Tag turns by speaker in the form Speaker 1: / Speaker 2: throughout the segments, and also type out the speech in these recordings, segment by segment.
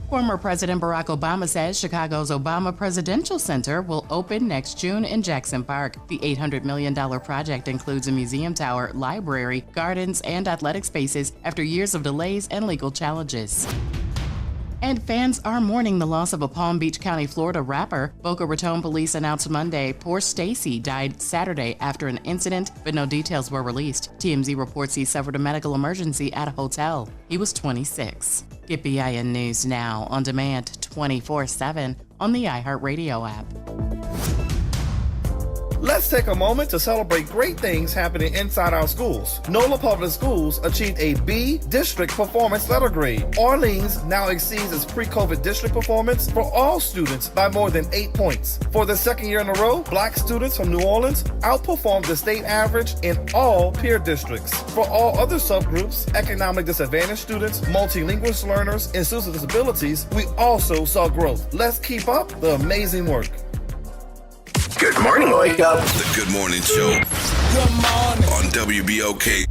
Speaker 1: Former President Barack Obama says Chicago's Obama Presidential Center will open next June in Jackson Park. The $800 million project includes a museum tower, library, gardens, and athletic spaces after years of delays and legal challenges. And fans are mourning the loss of a Palm Beach County, Florida rapper. Boca Raton police announced Monday poor Stacy died Saturday after an incident, but no details were released. TMZ reports he suffered a medical emergency at a hotel. He was 26. Get BIN News now on demand 24/7 on the iHeartRadio app.
Speaker 2: Let's take a moment to celebrate great things happening inside our schools. NOLA Public Schools achieved a B District Performance Letter Grade. Orleans now exceeds its pre-COVID district performance for all students by more than 8 points. For the second year in a row, Black students from New Orleans outperformed the state average in all peer districts. For all other subgroups, economic disadvantaged students, multilingual learners, and students with disabilities, we also saw growth. Let's keep up the amazing work.
Speaker 3: Good morning, wake up.
Speaker 4: The Good Morning Show.
Speaker 3: Good morning.
Speaker 4: On WBOK.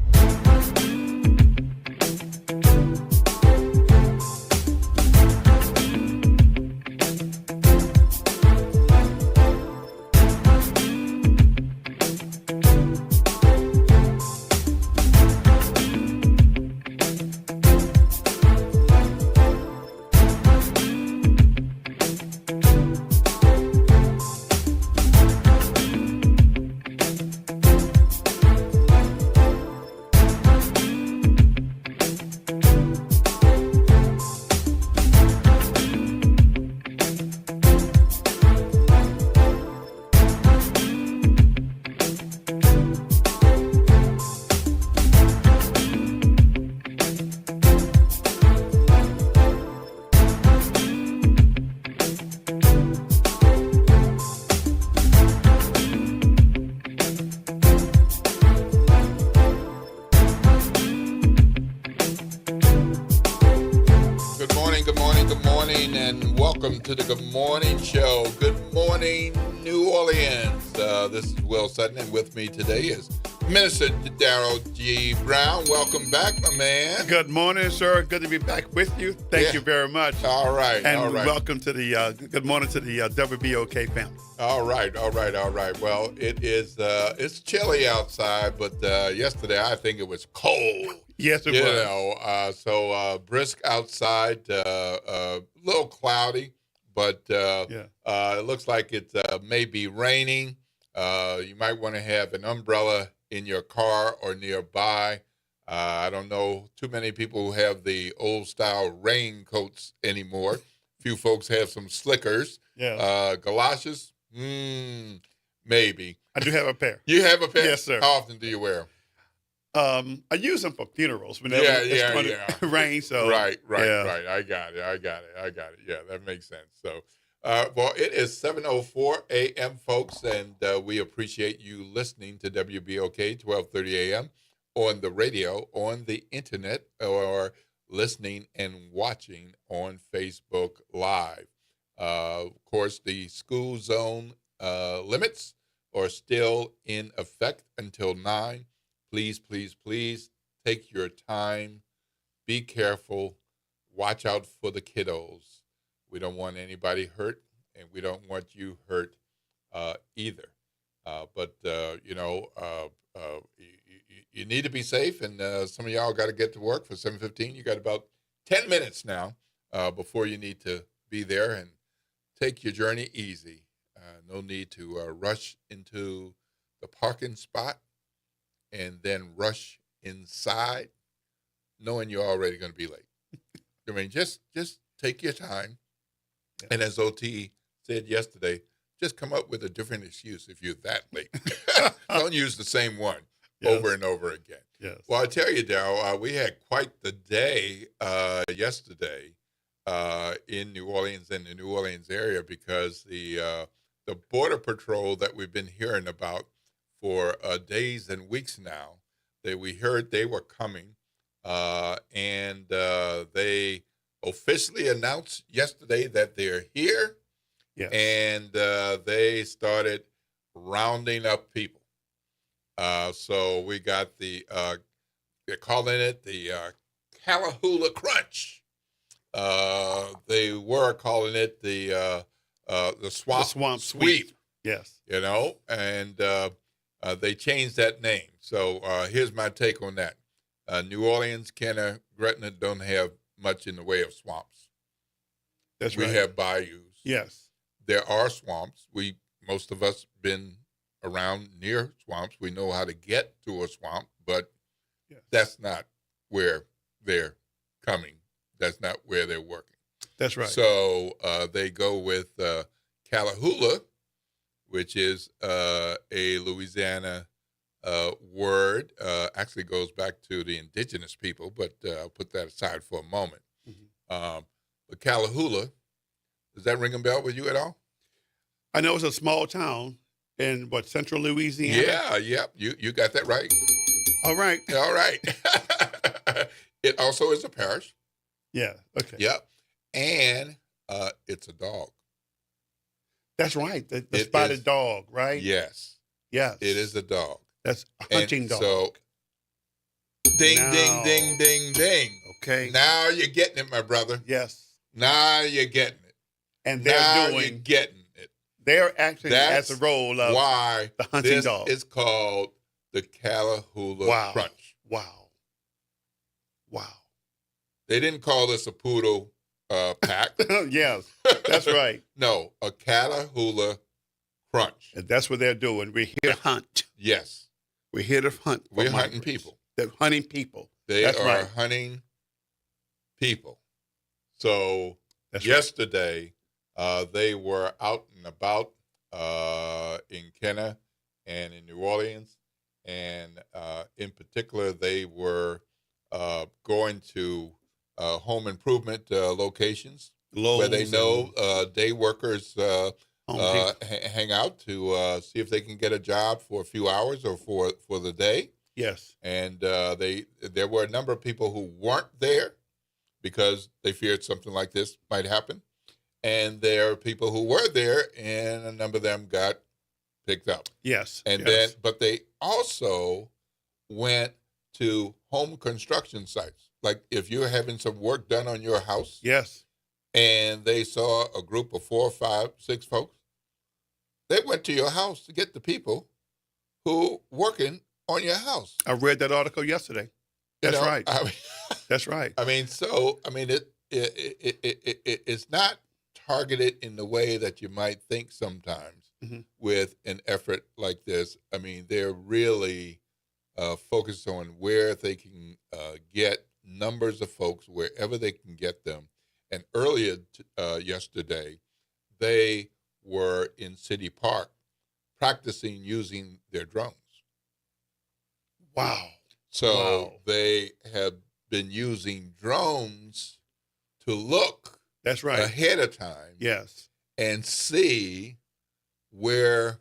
Speaker 5: To the Good Morning Show. Good morning, New Orleans. This is Will Sutton, and with me today is Minister Darrell G. Brown. Welcome back, my man.
Speaker 6: Good morning, sir. Good to be back with you. Thank you very much.
Speaker 5: All right.
Speaker 6: And welcome to the good morning to the WBOK family. All right.
Speaker 5: Well, it is it's chilly outside, but yesterday I think it was cold.
Speaker 6: Yes, it was.
Speaker 5: So brisk outside, a little cloudy. But it looks like it may be raining. You might want to have an umbrella in your car or nearby. I don't know too many people who have the old-style raincoats anymore. Few folks have some slickers.
Speaker 6: Yeah.
Speaker 5: Galoshes? Maybe.
Speaker 6: I do have a pair.
Speaker 5: You have a pair?
Speaker 6: Yes, sir.
Speaker 5: How often do you wear them?
Speaker 6: I use them for funerals whenever it's going to rain. So
Speaker 5: right. I got it. Yeah, that makes sense. So, well, it is 7:04 a.m., folks, and we appreciate you listening to WBOK 1230 a.m. on the radio, on the internet, or listening and watching on Facebook Live. Of course, the school zone limits are still in effect until 9. Please take your time. Be careful. Watch out for the kiddos. We don't want anybody hurt, and we don't want you hurt either. But you need to be safe, and some of y'all got to get to work for 7:15. You got about 10 minutes now before you need to be there, and take your journey easy. No need to rush into the parking spot and then rush inside knowing you're already going to be late. I mean, just take your time. Yeah. And as OT said yesterday, just come up with a different excuse if you're that late. Don't use the same one over and over again.
Speaker 6: Yes.
Speaker 5: Well, I tell you, Darryl, we had quite the day yesterday in New Orleans and the New Orleans area, because the Border Patrol that we've been hearing about for days and weeks now, we heard they were coming, and they officially announced yesterday that they're here.
Speaker 6: Yes.
Speaker 5: And they started rounding up people. So we got they're calling it the Callahoola Crunch. They were calling it the swamp sweep.
Speaker 6: Yes.
Speaker 5: You know, and they changed that name. So here's my take on that. New Orleans, Kenner, Gretna don't have much in the way of swamps.
Speaker 6: That's right.
Speaker 5: We have bayous.
Speaker 6: Yes.
Speaker 5: There are swamps. Most of us been around near swamps. We know how to get to a swamp, but that's not where they're coming. That's not where they're working.
Speaker 6: That's right.
Speaker 5: So they go with Callahoola, which is a Louisiana word. Actually goes back to the indigenous people, but I'll put that aside for a moment. Mm-hmm. But Callahoola, does that ring a bell with you at all?
Speaker 6: I know it's a small town in central Louisiana.
Speaker 5: Yeah. You got that right.
Speaker 6: All right.
Speaker 5: All right. It also is a parish.
Speaker 6: Yeah. Okay.
Speaker 5: Yep. And it's a dog.
Speaker 6: That's right. The spotted dog, right?
Speaker 5: Yes.
Speaker 6: Yes.
Speaker 5: It is a dog.
Speaker 6: That's a hunting dog.
Speaker 5: So, ding.
Speaker 6: Okay.
Speaker 5: Now you're getting it, my brother.
Speaker 6: Yes.
Speaker 5: Now you're getting it.
Speaker 6: And
Speaker 5: you're getting it.
Speaker 6: They're acting as a role of
Speaker 5: why
Speaker 6: the hunting dog.
Speaker 5: This is called the Callahoola Crunch.
Speaker 6: Wow.
Speaker 5: They didn't call this a poodle pack.
Speaker 6: Yes, that's right.
Speaker 5: No, a Callahoola Crunch.
Speaker 6: And that's what they're doing. We're here to hunt.
Speaker 5: Yes.
Speaker 6: We're here to hunt.
Speaker 5: We're hunting people.
Speaker 6: They're hunting people.
Speaker 5: That's right. Hunting people. So yesterday, they were out and about in Kenner and in New Orleans. And in particular, they were going to home improvement locations where they know day workers hang out to see if they can get a job for a few hours or for the day.
Speaker 6: Yes.
Speaker 5: And there were a number of people who weren't there because they feared something like this might happen. And there are people who were there, and a number of them got picked up.
Speaker 6: Yes.
Speaker 5: But they also went to home construction sites. Like if you're having some work done on your house.
Speaker 6: Yes.
Speaker 5: And they saw a group of 4, 5, 6 folks. They went to your house to get the people who working on your house.
Speaker 6: I read that article yesterday. That's right.
Speaker 5: I mean,
Speaker 6: that's right.
Speaker 5: It's not targeted in the way that you might think sometimes with an effort like this. I mean, they're really focused on where they can get numbers of folks wherever they can get them. And earlier yesterday, they were in City Park practicing using their drones.
Speaker 6: Wow.
Speaker 5: So they have been using drones to look
Speaker 6: that's right
Speaker 5: ahead of time.
Speaker 6: Yes.
Speaker 5: And see where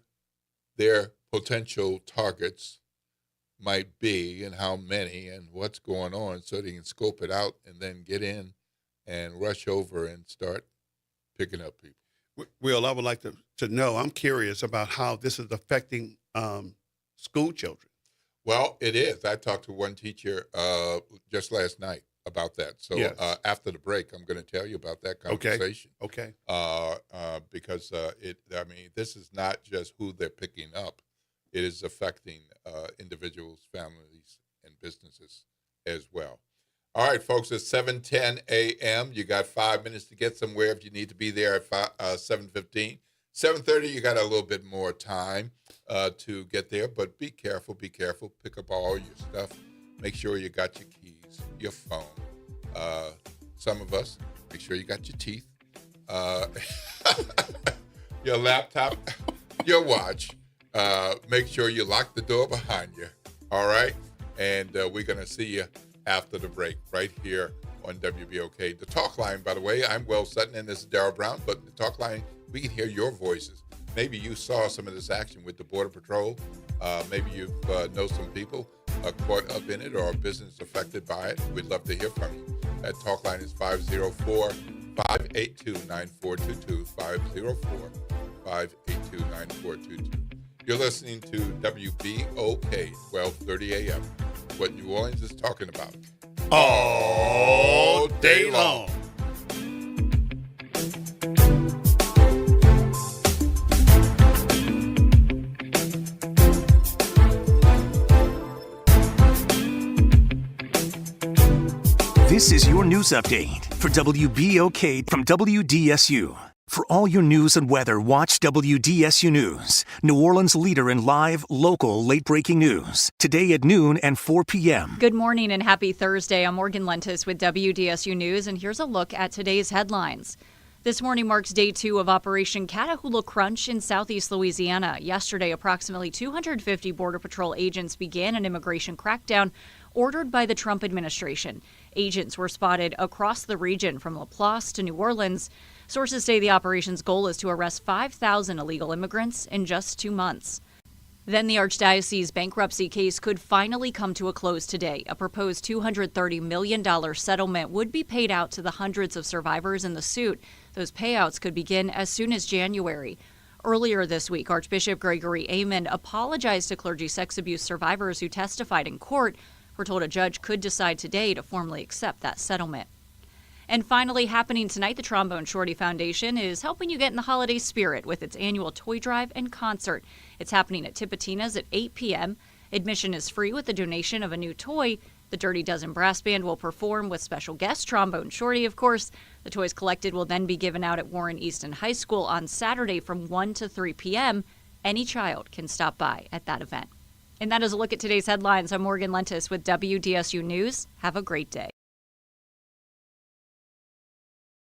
Speaker 5: their potential targets might be and how many and what's going on so they can scope it out and then get in and rush over and start picking up people.
Speaker 6: Will, I would like to know, I'm curious about how this is affecting school children.
Speaker 5: Well, it is. I talked to one teacher just last night about that. So
Speaker 6: yes.
Speaker 5: After the break, I'm going to tell you about that conversation.
Speaker 6: Okay.
Speaker 5: Because this is not just who they're picking up. It is affecting individuals, families, and businesses as well. All right, folks, it's 7:10 a.m. You got 5 minutes to get somewhere if you need to be there at 7:15. 7:30, you got a little bit more time to get there, but be careful. Pick up all your stuff. Make sure you got your keys, your phone. Some of us, make sure you got your teeth, your laptop, your watch. Make sure you lock the door behind you, all right? And we're going to see you after the break right here on WBOK. The talk line, by the way, I'm Will Sutton and this is Darryl Brown, but the talk line, we can hear your voices. Maybe you saw some of this action with the Border Patrol. Maybe you know some people caught up in it or a business affected by it. We'd love to hear from you. That talk line is 504-582-9422, 504-582-9422. You're listening to WBOK, 1230 a.m., what New Orleans is talking about
Speaker 6: all day long.
Speaker 7: This is your news update for WBOK from WDSU. For all your news and weather, watch WDSU News, New Orleans' leader in live, local, late-breaking news. Today at noon and 4 p.m.
Speaker 8: Good morning and happy Thursday. I'm Morgan Lentis with WDSU News, and here's a look at today's headlines. This morning marks day 2 of Operation Catahoula Crunch in southeast Louisiana. Yesterday, approximately 250 Border Patrol agents began an immigration crackdown ordered by the Trump administration. Agents were spotted across the region from Laplace to New Orleans. Sources say the operation's goal is to arrest 5,000 illegal immigrants in just 2 months. Then the Archdiocese bankruptcy case could finally come to a close today. A proposed $230 million settlement would be paid out to the hundreds of survivors in the suit. Those payouts could begin as soon as January. Earlier this week, Archbishop Gregory Aymond apologized to clergy sex abuse survivors who testified in court. We're told a judge could decide today to formally accept that settlement. And finally, happening tonight, the Trombone Shorty Foundation is helping you get in the holiday spirit with its annual toy drive and concert. It's happening at Tipitina's at 8 p.m. Admission is free with the donation of a new toy. The Dirty Dozen Brass Band will perform with special guest Trombone Shorty, of course. The toys collected will then be given out at Warren Easton High School on Saturday from 1 to 3 p.m. Any child can stop by at that event. And that is a look at today's headlines. I'm Morgan Lentis with WDSU News. Have a great day.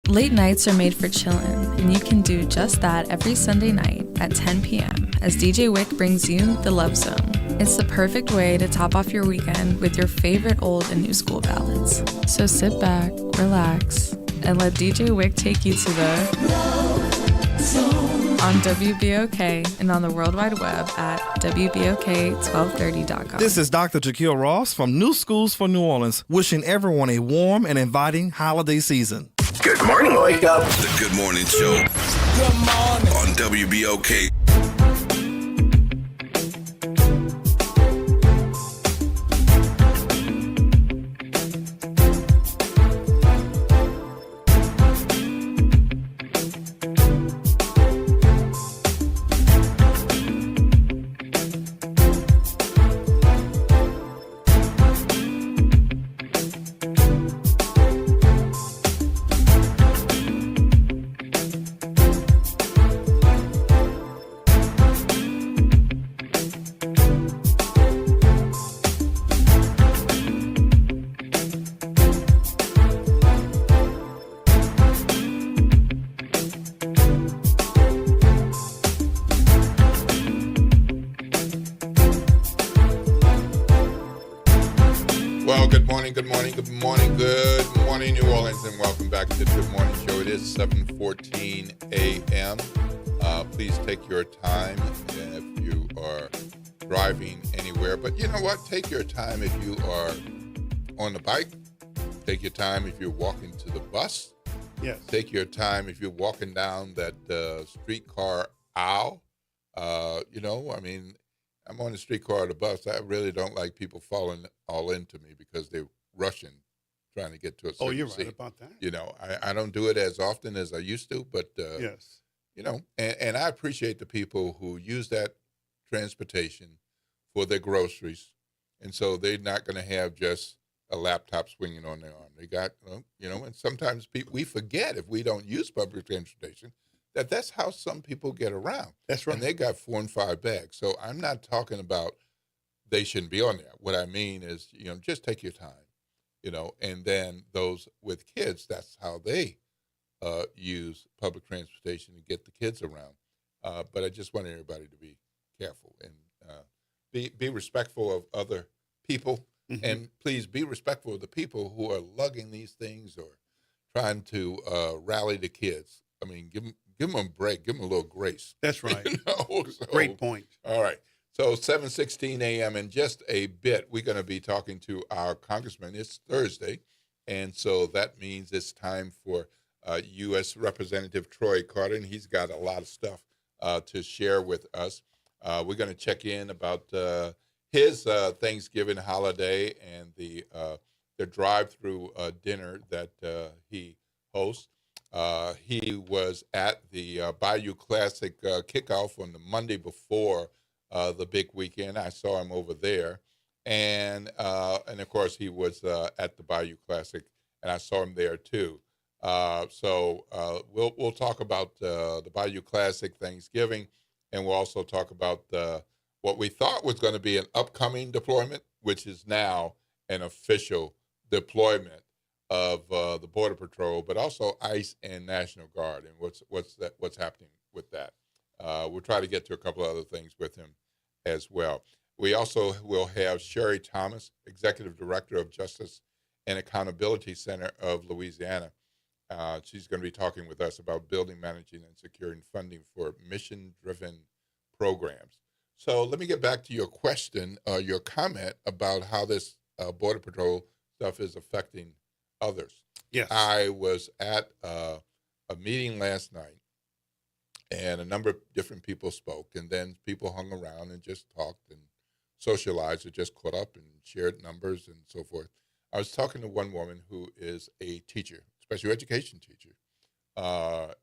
Speaker 9: Late nights are made for chillin', and you can do just that every Sunday night at 10 p.m. as DJ Wick brings you The Love Zone. It's the perfect way to top off your weekend with your favorite old and new school ballads. So sit back, relax, and let DJ Wick take you to the Love Zone on WBOK and on the World Wide Web at WBOK1230.com.
Speaker 2: This is Dr. Jaquil Ross from New Schools for New Orleans, wishing everyone a warm and inviting holiday season.
Speaker 3: Good morning, Wake Up.
Speaker 4: The Good Morning Show.
Speaker 3: Good morning.
Speaker 4: On WBOK. Good morning, New Orleans, and welcome back to the Good Morning Show. It is 7:14 a.m. Please take your time if you are driving anywhere. But you know what? Take your time if you are on the bike. Take your time if you're walking to the bus.
Speaker 6: Yes.
Speaker 5: Take your time if you're walking down that streetcar aisle. I'm on the streetcar or the bus. I really don't like people falling all into me because they're rushing, trying to get to a certain
Speaker 6: you're
Speaker 5: seat.
Speaker 6: right about that.
Speaker 5: I don't do it as often as I used to, but
Speaker 6: Yes.
Speaker 5: And I appreciate the people who use that transportation for their groceries, and so they're not going to have just a laptop swinging on their arm. They got, and sometimes we forget if we don't use public transportation that's how some people get around.
Speaker 6: That's right.
Speaker 5: And they got 4 and 5 bags. So I'm not talking about they shouldn't be on there. What I mean is, just take your time, and then those with kids, that's how they use public transportation to get the kids around. But I just want everybody to be careful and be respectful of other people. Mm-hmm. And please be respectful of the people who are lugging these things or trying to rally the kids. I mean, give them a break. Give them a little grace.
Speaker 6: That's right.
Speaker 5: So,
Speaker 6: great point.
Speaker 5: All right. So 7:16 a.m. in just a bit, we're going to be talking to our congressman. It's Thursday, and so that means it's time for U.S. Representative Troy Carter, and he's got a lot of stuff to share with us. We're going to check in about his Thanksgiving holiday and the drive-through dinner that he hosts. He was at the Bayou Classic kickoff on the Monday before the big weekend. I saw him over there, and of course he was at the Bayou Classic and I saw him there too. We'll talk about the Bayou Classic Thanksgiving, and we'll also talk about what we thought was going to be an upcoming deployment, which is now an official deployment of the Border Patrol, but also ICE and National Guard, and what's happening with that. We'll try to get to a couple of other things with him as well. We also will have Sherry Thomas, Executive Director of Justice and Accountability Center of Louisiana. She's going to be talking with us about building, managing, and securing funding for mission-driven programs. So let me get back to your question, your comment about how this Border Patrol stuff is affecting others.
Speaker 6: Yes.
Speaker 5: I was at a meeting last night, and a number of different people spoke, and then people hung around and just talked and socialized or just caught up and shared numbers and so forth. I was talking to one woman who is a teacher, special education teacher,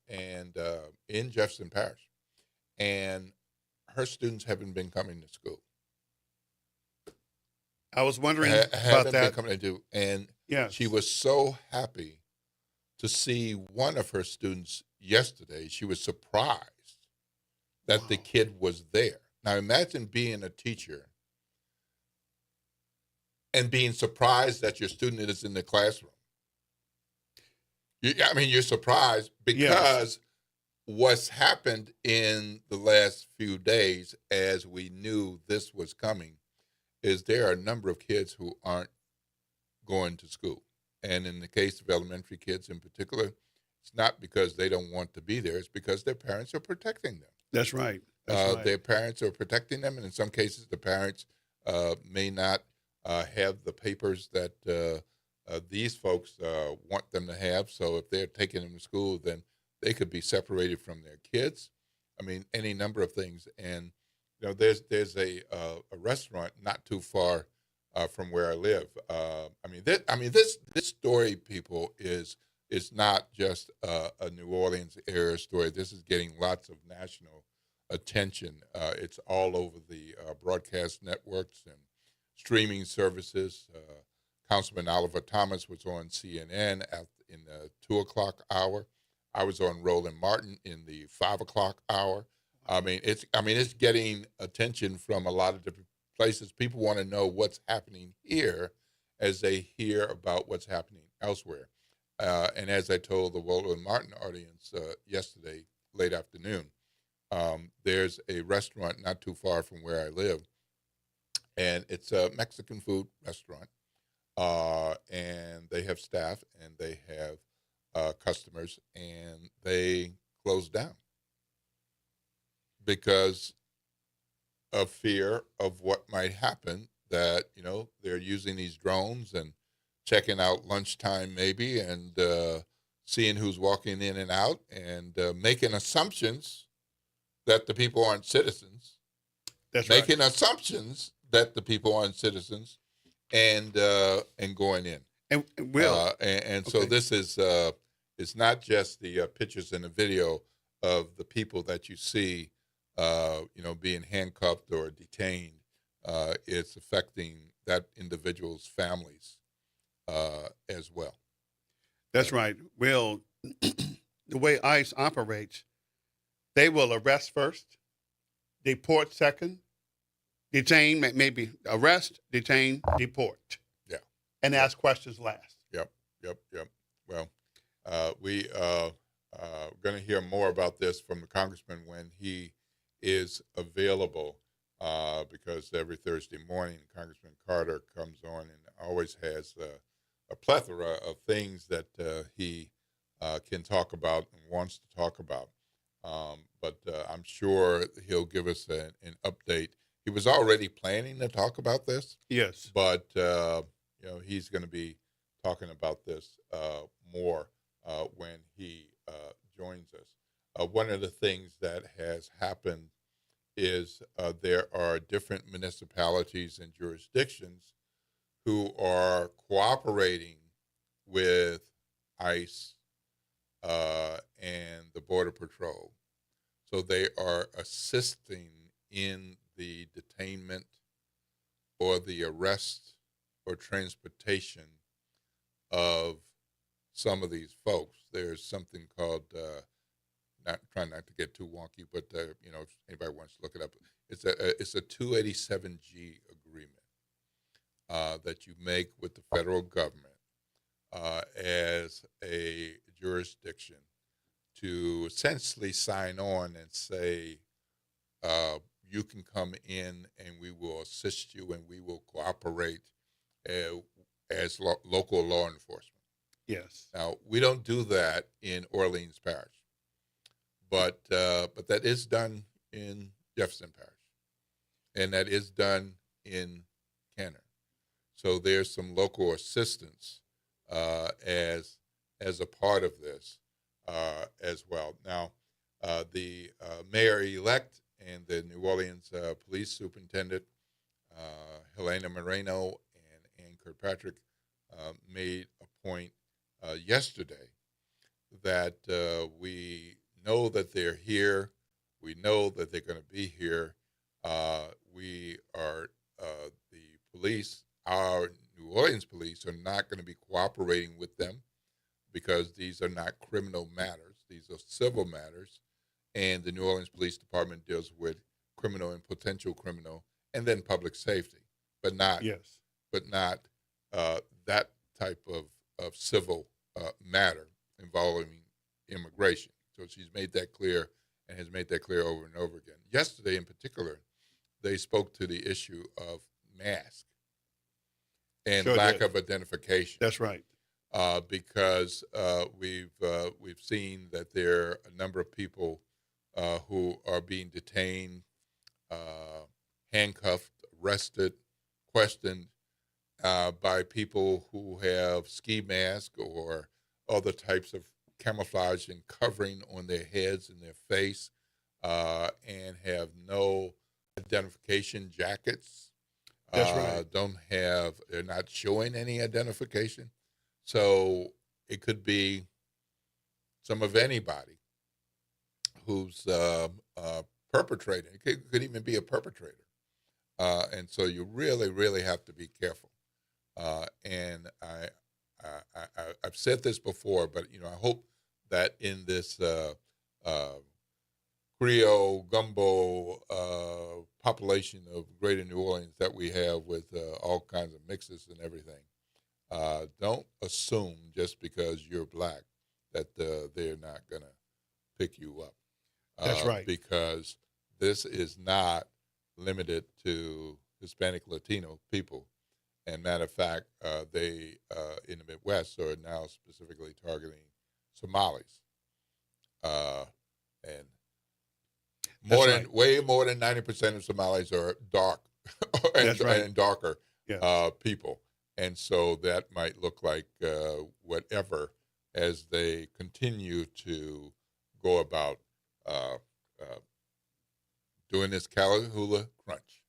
Speaker 5: in Jefferson Parish, and her students haven't been coming to school.
Speaker 6: I was wondering about
Speaker 5: Haven't been
Speaker 6: that.
Speaker 5: coming to, and
Speaker 6: Yes.
Speaker 5: she was so happy to see one of her students yesterday. She was surprised that the kid was there. Now imagine being a teacher and being surprised that your student is in the classroom. You're surprised because what's happened in the last few days, as we knew this was coming, is there are a number of kids who aren't going to school. And in the case of elementary kids in particular, it's not because they don't want to be there. It's because their parents are protecting them.
Speaker 6: That's right.
Speaker 5: Their parents are protecting them, and in some cases, the parents may not have the papers that these folks want them to have. So if they're taking them to school, then they could be separated from their kids. I mean, any number of things. And there's a restaurant not too far from where I live. This story, people, is not just a New Orleans area story. This is getting lots of national attention. It's all over the broadcast networks and streaming services. Councilman Oliver Thomas was on CNN in the 2:00 hour. I was on Roland Martin in the 5:00 hour. It's getting attention from a lot of different places. People want to know what's happening here as they hear about what's happening elsewhere. And as I told the Roland Martin audience yesterday, late afternoon, there's a restaurant not too far from where I live, and it's a Mexican food restaurant. And they have staff and they have customers, and they closed down because of fear of what might happen, that they're using these drones and checking out lunchtime maybe, and seeing who's walking in and out, and making assumptions that the people aren't citizens.
Speaker 6: That's
Speaker 5: making assumptions that the people aren't citizens, and going in.
Speaker 6: And Will.
Speaker 5: So this is it's not just the pictures and the video of the people that you see, being handcuffed or detained. It's affecting that individual's families as well.
Speaker 6: That's right. Will, the way ICE operates, they will arrest first, deport second, detain, maybe arrest, detain, deport.
Speaker 5: Yeah.
Speaker 6: And ask questions last.
Speaker 5: Yep. Well, we are going to hear more about this from the congressman when he is available, because every Thursday morning, Congressman Carter comes on and always has a plethora of things that he can talk about and wants to talk about. But I'm sure he'll give us an update. He was already planning to talk about this.
Speaker 6: Yes.
Speaker 5: But, he's going to be talking about this more when he joins us. One of the things that has happened is there are different municipalities and jurisdictions who are cooperating with ICE and the Border Patrol. So they are assisting in the detainment or the arrest or transportation of some of these folks. There's something called, trying not to get too wonky, but if anybody wants to look it up, it's a 287G agreement that you make with the federal government as a jurisdiction to essentially sign on and say, you can come in and we will assist you and we will cooperate as local law enforcement.
Speaker 6: Yes.
Speaker 5: Now, we don't do that in Orleans Parish, but that is done in Jefferson Parish, and that is done in Kenner. So there's some local assistance as a part of this as well. Now, the mayor-elect and the New Orleans police superintendent, Helena Moreno and Ann Kirkpatrick, made a point yesterday that we know that they're here. We know that they're going to be here. We are, the police, our New Orleans police, are not going to be cooperating with them because these are not criminal matters. These are civil matters. And the New Orleans Police Department deals with criminal and potential criminal, and then public safety, but not that type of civil matter involving immigration. So she's made that clear and has made that clear over and over again. Yesterday, in particular, they spoke to the issue of mask and lack of identification.
Speaker 6: That's right.
Speaker 5: Because we've seen that there are a number of people who are being detained, handcuffed, arrested, questioned by people who have ski masks or other types of camouflage and covering on their heads and their face, and have no identification jackets.
Speaker 6: That's right.
Speaker 5: They're not showing any identification. So it could be some of anybody who's perpetrating. It could even be a perpetrator. And so you really, really have to be careful. And I've said this before, but I hope that in this Creole gumbo population of Greater New Orleans that we have with all kinds of mixes and everything, don't assume just because you're black that they're not going to pick you up.
Speaker 6: That's right.
Speaker 5: Because this is not limited to Hispanic Latino people. And matter of fact, they in the Midwest are now specifically targeting Somalis. And way more than 90% of Somalis are dark and darker people. And so that might look like whatever as they continue to go about doing this Calahula Crunch.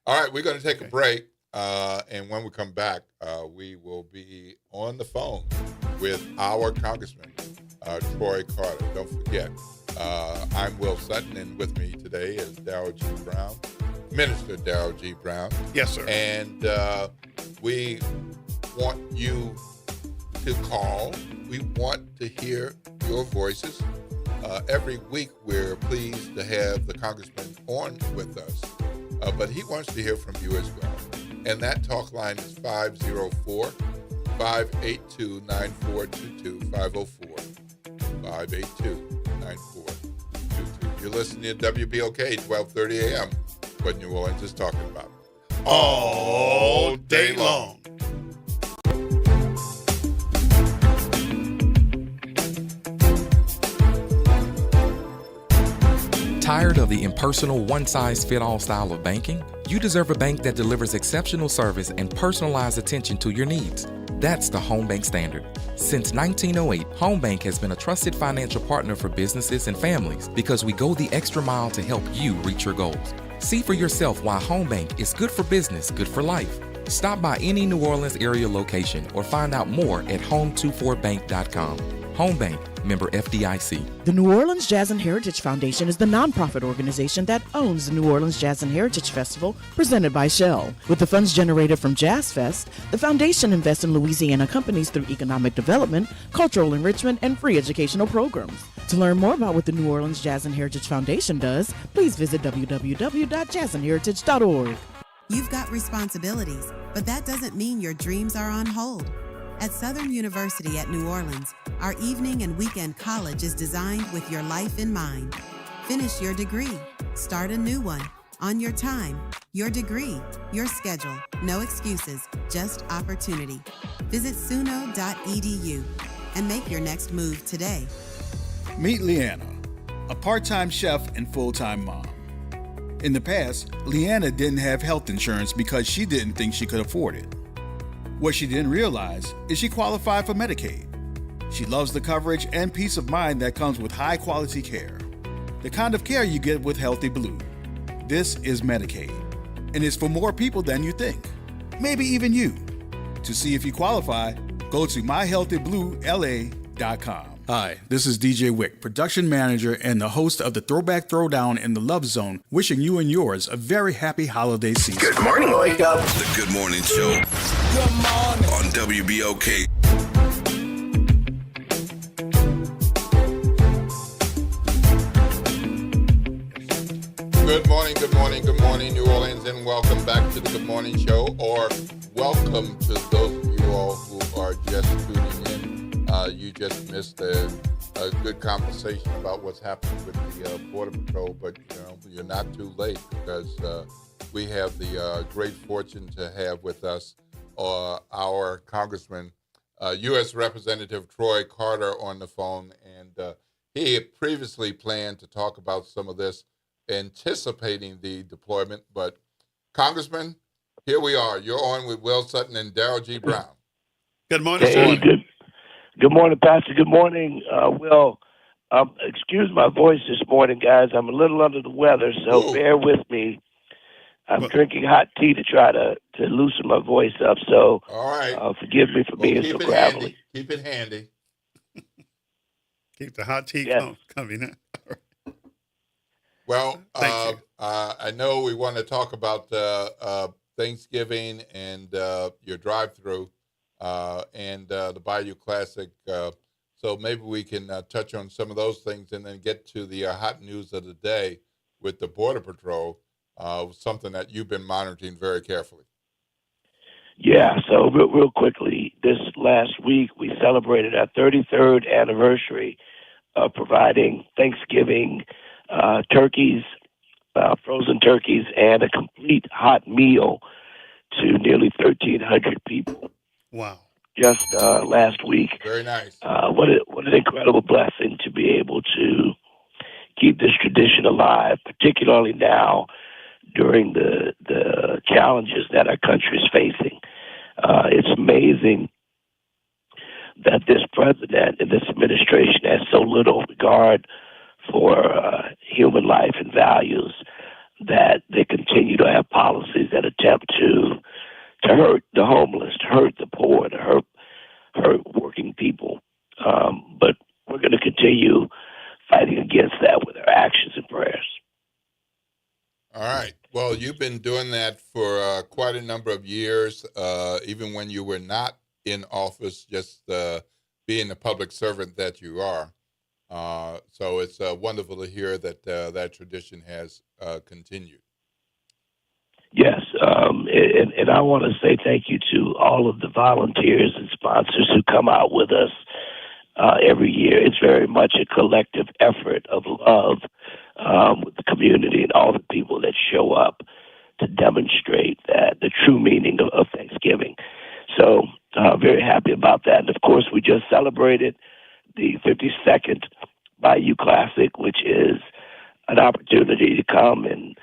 Speaker 5: All right, we're going to take a break. And when we come back, we will be on the phone with our Congressman, Troy Carter. Don't forget, I'm Will Sutton, and with me today is Darrell G. Brown, Minister Darrell G. Brown.
Speaker 6: Yes, sir.
Speaker 5: And we want you to call. We want to hear your voices. Every week, we're pleased to have the Congressman on with us, but he wants to hear from you as well. And that talk line is 504-582-9422, 504-582-9422. You're listening to WBOK, 1230 a.m., what New Orleans is talking about.
Speaker 6: All day long.
Speaker 10: Tired of the impersonal, one-size-fit-all style of banking? You deserve a bank that delivers exceptional service and personalized attention to your needs. That's the Home Bank Standard. Since 1908, Home Bank has been a trusted financial partner for businesses and families because we go the extra mile to help you reach your goals. See for yourself why Home Bank is good for business, good for life. Stop by any New Orleans area location or find out more at home24bank.com. Home Bank, member FDIC.
Speaker 11: The New Orleans Jazz and Heritage Foundation is the nonprofit organization that owns the New Orleans Jazz and Heritage Festival presented by Shell. With the funds generated from Jazz Fest, the foundation invests in Louisiana companies through economic development, cultural enrichment, and free educational programs. To learn more about what the New Orleans Jazz and Heritage Foundation does, please visit www.jazzandheritage.org.
Speaker 12: You've got responsibilities, but that doesn't mean your dreams are on hold. At Southern University at New Orleans, our evening and weekend college is designed with your life in mind. Finish your degree, start a new one, on your time, your degree, your schedule, no excuses, just opportunity. Visit suno.edu and make your next move today.
Speaker 13: Meet Leanna, a part-time chef and full-time mom. In the past, Leanna didn't have health insurance because she didn't think she could afford it. What she didn't realize is she qualified for Medicaid. She loves the coverage and peace of mind that comes with high-quality care. The kind of care you get with Healthy Blue. This is Medicaid, and it's for more people than you think. Maybe even you. To see if you qualify, go to myhealthybluela.com. Hi, this is DJ Wick, production manager and the host of the Throwback Throwdown in the Love Zone, wishing you and yours a very happy holiday season.
Speaker 3: Good morning, Wake Up.
Speaker 14: The Good Morning Show.
Speaker 3: Good morning.
Speaker 14: On WBOK.
Speaker 5: Good morning, good morning, good morning, New Orleans, and welcome back to the Good Morning Show, or welcome to those of you all who are just tuning in. You just missed a good conversation about what's happening with the Border Patrol, but you're not too late, because we have the great fortune to have with us our Congressman, U.S. Representative Troy Carter, on the phone, and he had previously planned to talk about some of this, anticipating the deployment. But Congressman, here we are. You're on with Will Sutton and Darrell G. Brown.
Speaker 6: Good morning,
Speaker 15: sir. Good morning, Pastor. Good morning, Will. Excuse my voice this morning, guys. I'm a little under the weather, so bear with me. I'm drinking hot tea to try to loosen my voice up, so
Speaker 5: all right.
Speaker 15: Forgive me for being so gravelly.
Speaker 5: Keep it handy.
Speaker 6: Keep the hot tea coming.
Speaker 5: Well, I know we want to talk about Thanksgiving and your drive-through and the Bayou Classic. So maybe we can touch on some of those things and then get to the hot news of the day with the Border Patrol, something that you've been monitoring very carefully.
Speaker 15: Yeah, so real quickly, this last week we celebrated our 33rd anniversary of providing Thanksgiving turkeys, frozen turkeys, and a complete hot meal to nearly 1,300 people.
Speaker 6: Wow.
Speaker 15: Just last week.
Speaker 5: Very nice.
Speaker 15: What an incredible blessing to be able to keep this tradition alive, particularly now during the challenges that our country is facing. It's amazing that this president and this administration has so little regard for human life and values that they continue to have policies that attempt to hurt the homeless, to hurt the poor, to hurt working people. But we're going to continue fighting against that with our actions and prayers.
Speaker 5: All right. Well, you've been doing that for quite a number of years, even when you were not in office, just being the public servant that you are. So it's wonderful to hear that that tradition has continued.
Speaker 15: Yes, and I want to say thank you to all of the volunteers and sponsors who come out with us every year. It's very much a collective effort of love with the community and all the people that show up to demonstrate that the true meaning of Thanksgiving. So very happy about that. And of course, we just celebrated the 52nd Bayou Classic, which is an opportunity to come and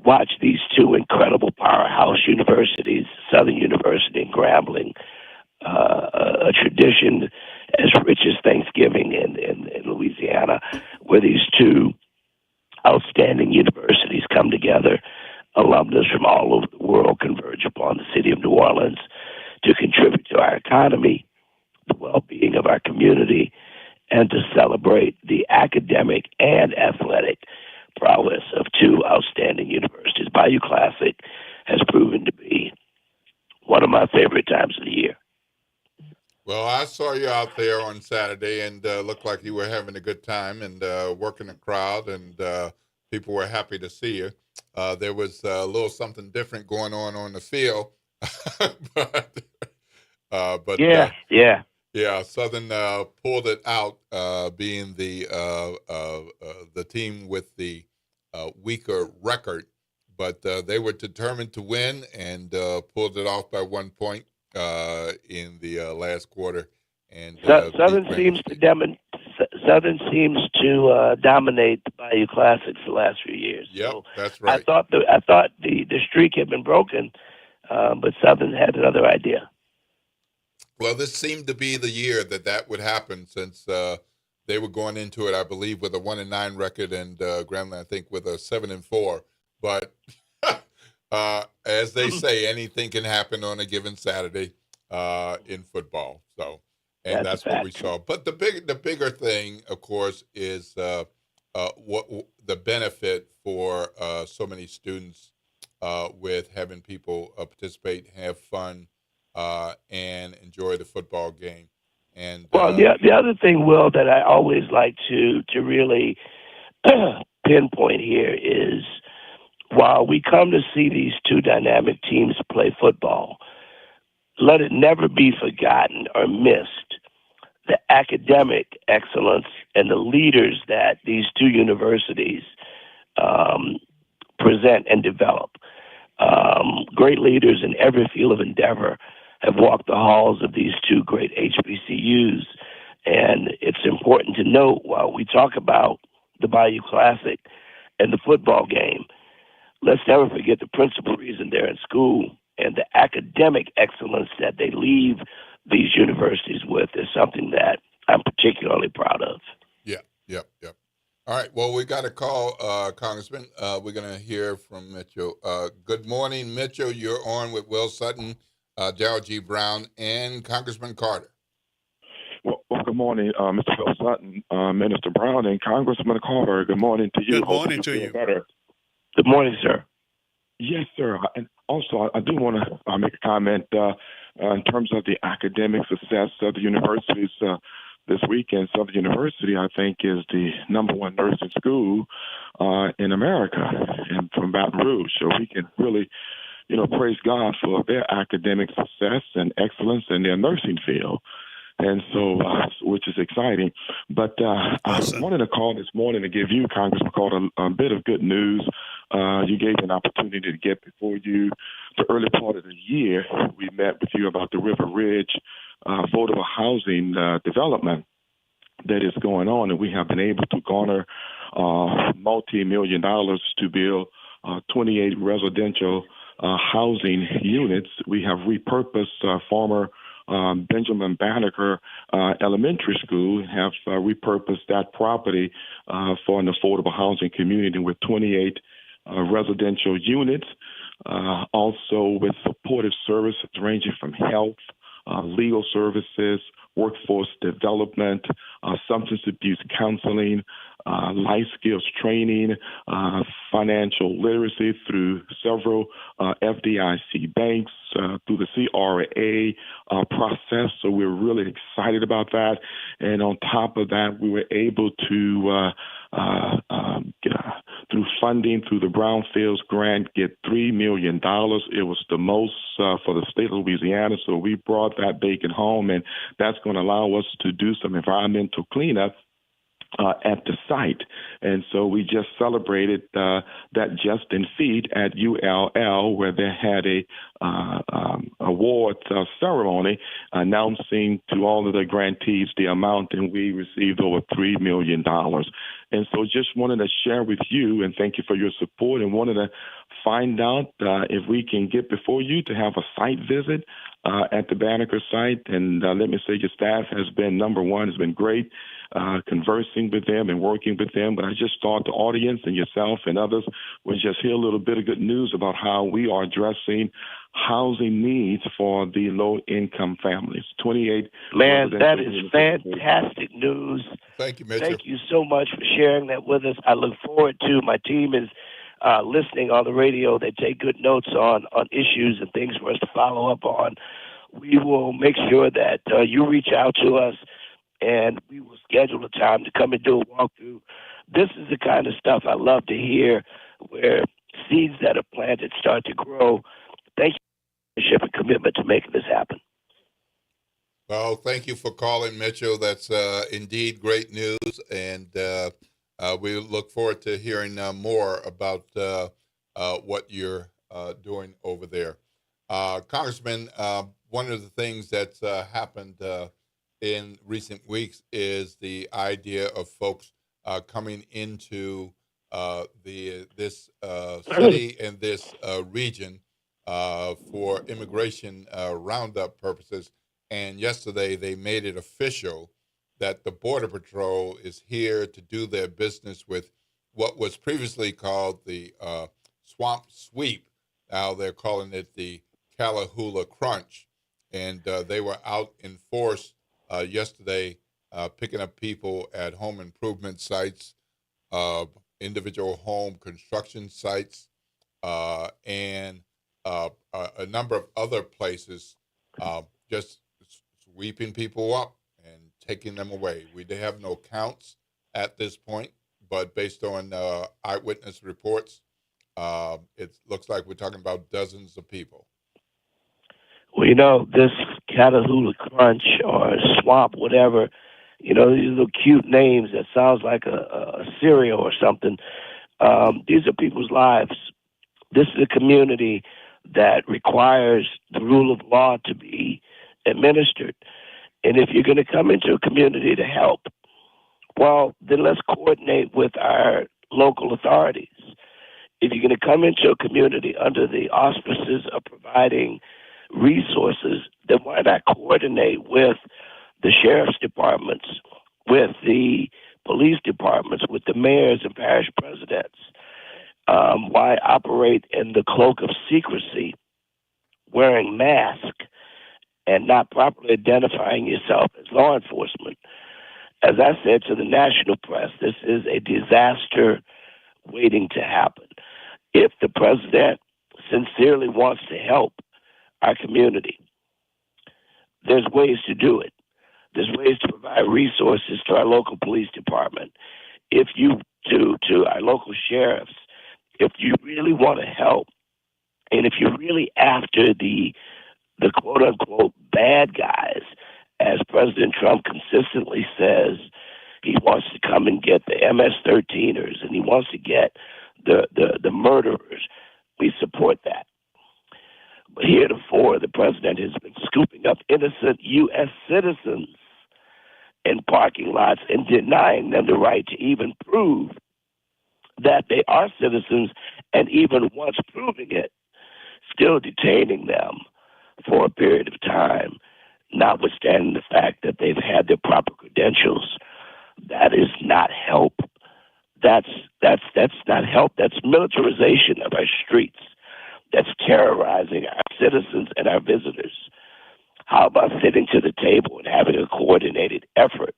Speaker 15: watch these two incredible powerhouse universities, Southern University and Grambling, a tradition as rich as Thanksgiving in Louisiana, where these two outstanding universities come together. Alumnus from all over the world converge upon the city of New Orleans to contribute to our economy, the well-being of our community, celebrate the academic and athletic prowess of two outstanding universities. Bayou Classic has proven to be one of my favorite times of the year.
Speaker 5: Well, I saw you out there on Saturday and looked like you were having a good time and working the crowd, and people were happy to see you. There was a little something different going on the field, but
Speaker 15: yeah.
Speaker 5: Southern pulled it out, being the team with the weaker record, but they were determined to win and pulled it off by 1 point in the last quarter. And
Speaker 15: Southern seems to dominate the Bayou Classic for the last few years.
Speaker 5: Yep,
Speaker 15: so
Speaker 5: that's right.
Speaker 15: I thought the streak had been broken, but Southern had another idea.
Speaker 5: Well, this seemed to be the year that would happen, since they were going into it, I believe, with a 1-9 record, and Grambling, I think, with a 7-4. But as they say, anything can happen on a given Saturday in football. So, and that's what we saw. But the bigger thing, of course, is what the benefit for so many students with having people participate, have fun, and enjoy the football game. And
Speaker 15: the other thing, Will, that I always like to really pinpoint here is, while we come to see these two dynamic teams play football, let it never be forgotten or missed the academic excellence and the leaders that these two universities present and develop. Great leaders in every field of endeavor have walked the halls of these two great HBCUs. And it's important to note, while we talk about the Bayou Classic and the football game, let's never forget the principal reason they're in school, and the academic excellence that they leave these universities with is something that I'm particularly proud of.
Speaker 5: Yep. All right. Well, we got a call, Congressman. We're going to hear from Mitchell. Good morning, Mitchell. You're on with Will Sutton, Darrell G. Brown, and Congressman Carter.
Speaker 16: Well, good morning, Mr. Will Sutton, Minister Brown, and Congressman Carter. Good morning to you.
Speaker 6: Good morning to you.
Speaker 16: Better.
Speaker 15: Good morning, sir.
Speaker 16: Yes, sir. And also, I do want to make a comment in terms of the academic success of the universities this weekend. Southern University, I think, is the #1 nursing school in America, and from Baton Rouge. So we can really, praise God for their academic success and excellence in their nursing field. And so, which is exciting. But I wanted to call this morning to give you, Congressman Carter, a bit of good news. You gave an opportunity to get before you the early part of the year. We met with you about the River Ridge affordable housing development that is going on, and we have been able to garner multi-million dollars to build 28 residential housing units. We have repurposed former Benjamin Banneker Elementary School, have repurposed that property for an affordable housing community with 28 residential units, also with supportive services ranging from health, legal services, workforce development, substance abuse counseling, life skills training, financial literacy through several FDIC banks, through the CRA process. So we're really excited about that. And on top of that, we were able to, through funding through the Brownfields grant, get $3 million. It was the most for the state of Louisiana. So we brought that bacon home, and that's going to allow us to do some environmental cleanup at the site. And so we just celebrated that Justin feat at ULL, where they had a awards ceremony announcing to all of the grantees the amount, and we received over $3 million. And so just wanted to share with you, and thank you for your support, and wanted to find out if we can get before you to have a site visit at the Banneker site. And let me say, your staff has been #1, has been great. conversing with them and working with them. But I just thought the audience and yourself and others would just hear a little bit of good news about how we are addressing housing needs for the low-income families. 28.
Speaker 15: Man, that is fantastic news.
Speaker 5: Thank you, Mitchell.
Speaker 15: Thank you so much for sharing that with us. I look forward to, my team is listening on the radio. They take good notes on issues and things for us to follow up on. We will make sure that you reach out to us, and we will schedule a time to come and do a walkthrough. This is the kind of stuff I love to hear, where seeds that are planted start to grow. Thank you for your and commitment to making this happen.
Speaker 5: Well, thank you for calling, Mitchell. That's indeed great news, and we look forward to hearing more about what you're doing over there. Congressman, one of the things that's happened in recent weeks is the idea of folks coming into this city and this region for immigration roundup purposes. And yesterday they made it official that the Border Patrol is here to do their business with what was previously called the Swamp Sweep. Now they're calling it the Callahoola Crunch. And they were out in force yesterday picking up people at home improvement sites, individual home construction sites, and a number of other places, just sweeping people up and taking them away. They have no counts at this point, but based on eyewitness reports, it looks like we're talking about dozens of people.
Speaker 15: Well, this Callahoola Crunch or Swamp, whatever, these little cute names that sounds like a cereal or something. These are people's lives. This is a community that requires the rule of law to be administered. And if you're going to come into a community to help, well, then let's coordinate with our local authorities. If you're going to come into a community under the auspices of providing resources, then why not coordinate with the sheriff's departments, with the police departments, with the mayors and parish presidents? Why operate in the cloak of secrecy, wearing masks, and not properly identifying yourself as law enforcement? As I said to the national press, this is a disaster waiting to happen. If the president sincerely wants to help our community, there's ways to do it. There's ways to provide resources to our local police department. If you to our local sheriffs, if you really want to help, and if you're really after the quote unquote bad guys, as President Trump consistently says, he wants to come and get the MS-13ers and he wants to get the murderers. We support that. But heretofore, the president has been scooping up innocent U.S. citizens in parking lots and denying them the right to even prove that they are citizens, and even once proving it, still detaining them for a period of time, notwithstanding the fact that they've had their proper credentials. That is not help. That's not help. That's militarization of our streets. That's terrorizing our citizens and our visitors. How about sitting to the table and having a coordinated effort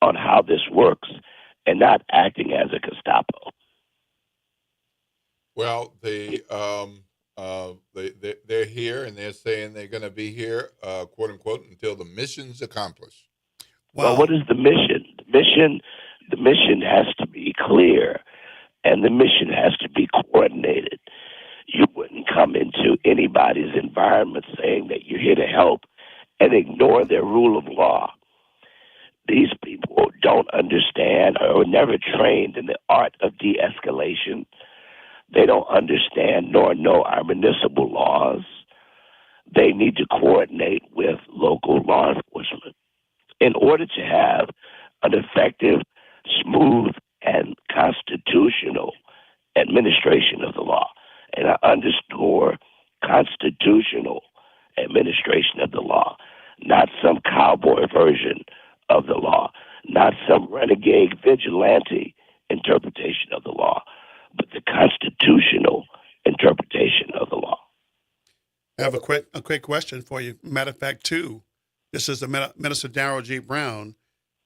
Speaker 15: on how this works and not acting as a Gestapo?
Speaker 5: Well, they're here, and they're saying they're going to be here, quote unquote, until the mission's accomplished.
Speaker 15: Well, what is the mission? The mission has to be clear, and the mission has to be coordinated. You wouldn't come into anybody's environment saying that you're here to help and ignore their rule of law. These people don't understand or were never trained in the art of de-escalation. They don't understand nor know our municipal laws. They need to coordinate with local law enforcement in order to have an effective, smooth, and constitutional administration of the law. And I underscore constitutional administration of the law, not some cowboy version of the law, not some renegade vigilante interpretation of the law, but the constitutional interpretation of the law.
Speaker 6: I have a quick question for you. Matter of fact, too, this is Minister Darrell G. Brown.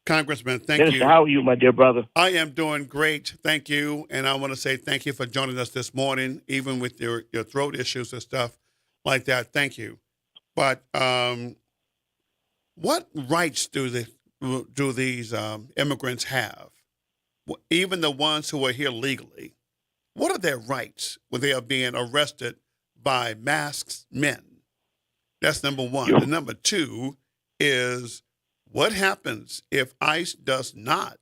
Speaker 6: Congressman, thank you.
Speaker 15: Minister, how are you, my dear brother?
Speaker 6: I am doing great. Thank you. And I want to say thank you for joining us this morning, even with your throat issues and stuff like that. Thank you. But what rights do these immigrants have? Even the ones who are here legally, what are their rights when they are being arrested by masked men? That's number one. And number two is, what happens if ICE does not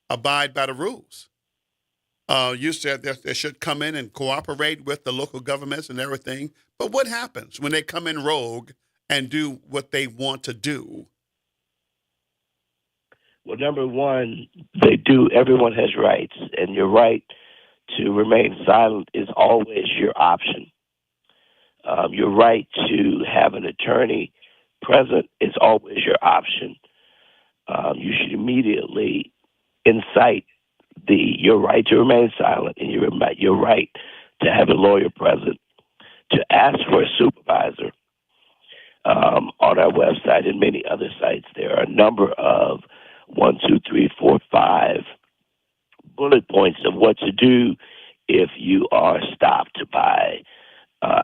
Speaker 6: abide by the rules? You said that they should come in and cooperate with the local governments and everything. But what happens when they come in rogue and do what they want to do?
Speaker 15: Well, number one, they do. Everyone has rights, and your right to remain silent is always your option. Your right to have an attorney present is always your option. You should immediately incite your right to remain silent and your right to have a lawyer present, to ask for a supervisor. On our website and many other sites, there are a number of 1, 2, 3, 4, 5 bullet points of what to do if you are stopped by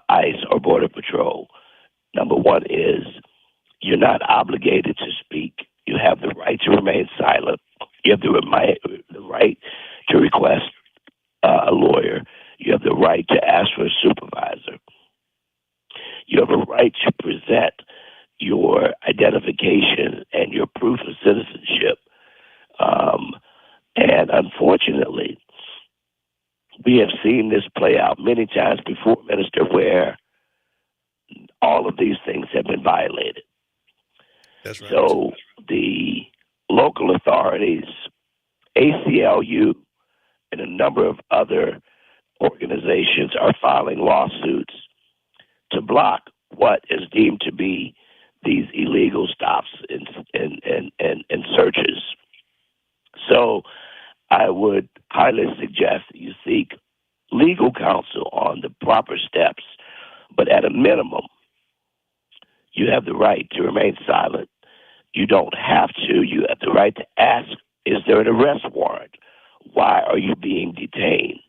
Speaker 15: ICE or Border Patrol. Number one is, you're not obligated to speak. You have the right to remain silent. You have the right to request a lawyer. You have the right to ask for a supervisor. You have a right to present your identification and your proof of citizenship. And unfortunately, we have seen this play out many times before, Minister, where all of these things have been violated.
Speaker 6: That's right.
Speaker 15: So the local authorities, ACLU, and a number of other organizations are filing lawsuits to block what is deemed to be these illegal stops and searches. So I would highly suggest that you seek legal counsel on the proper steps, but at a minimum, you have the right to remain silent. You don't have to. You have the right to ask, is there an arrest warrant? Why are you being detained?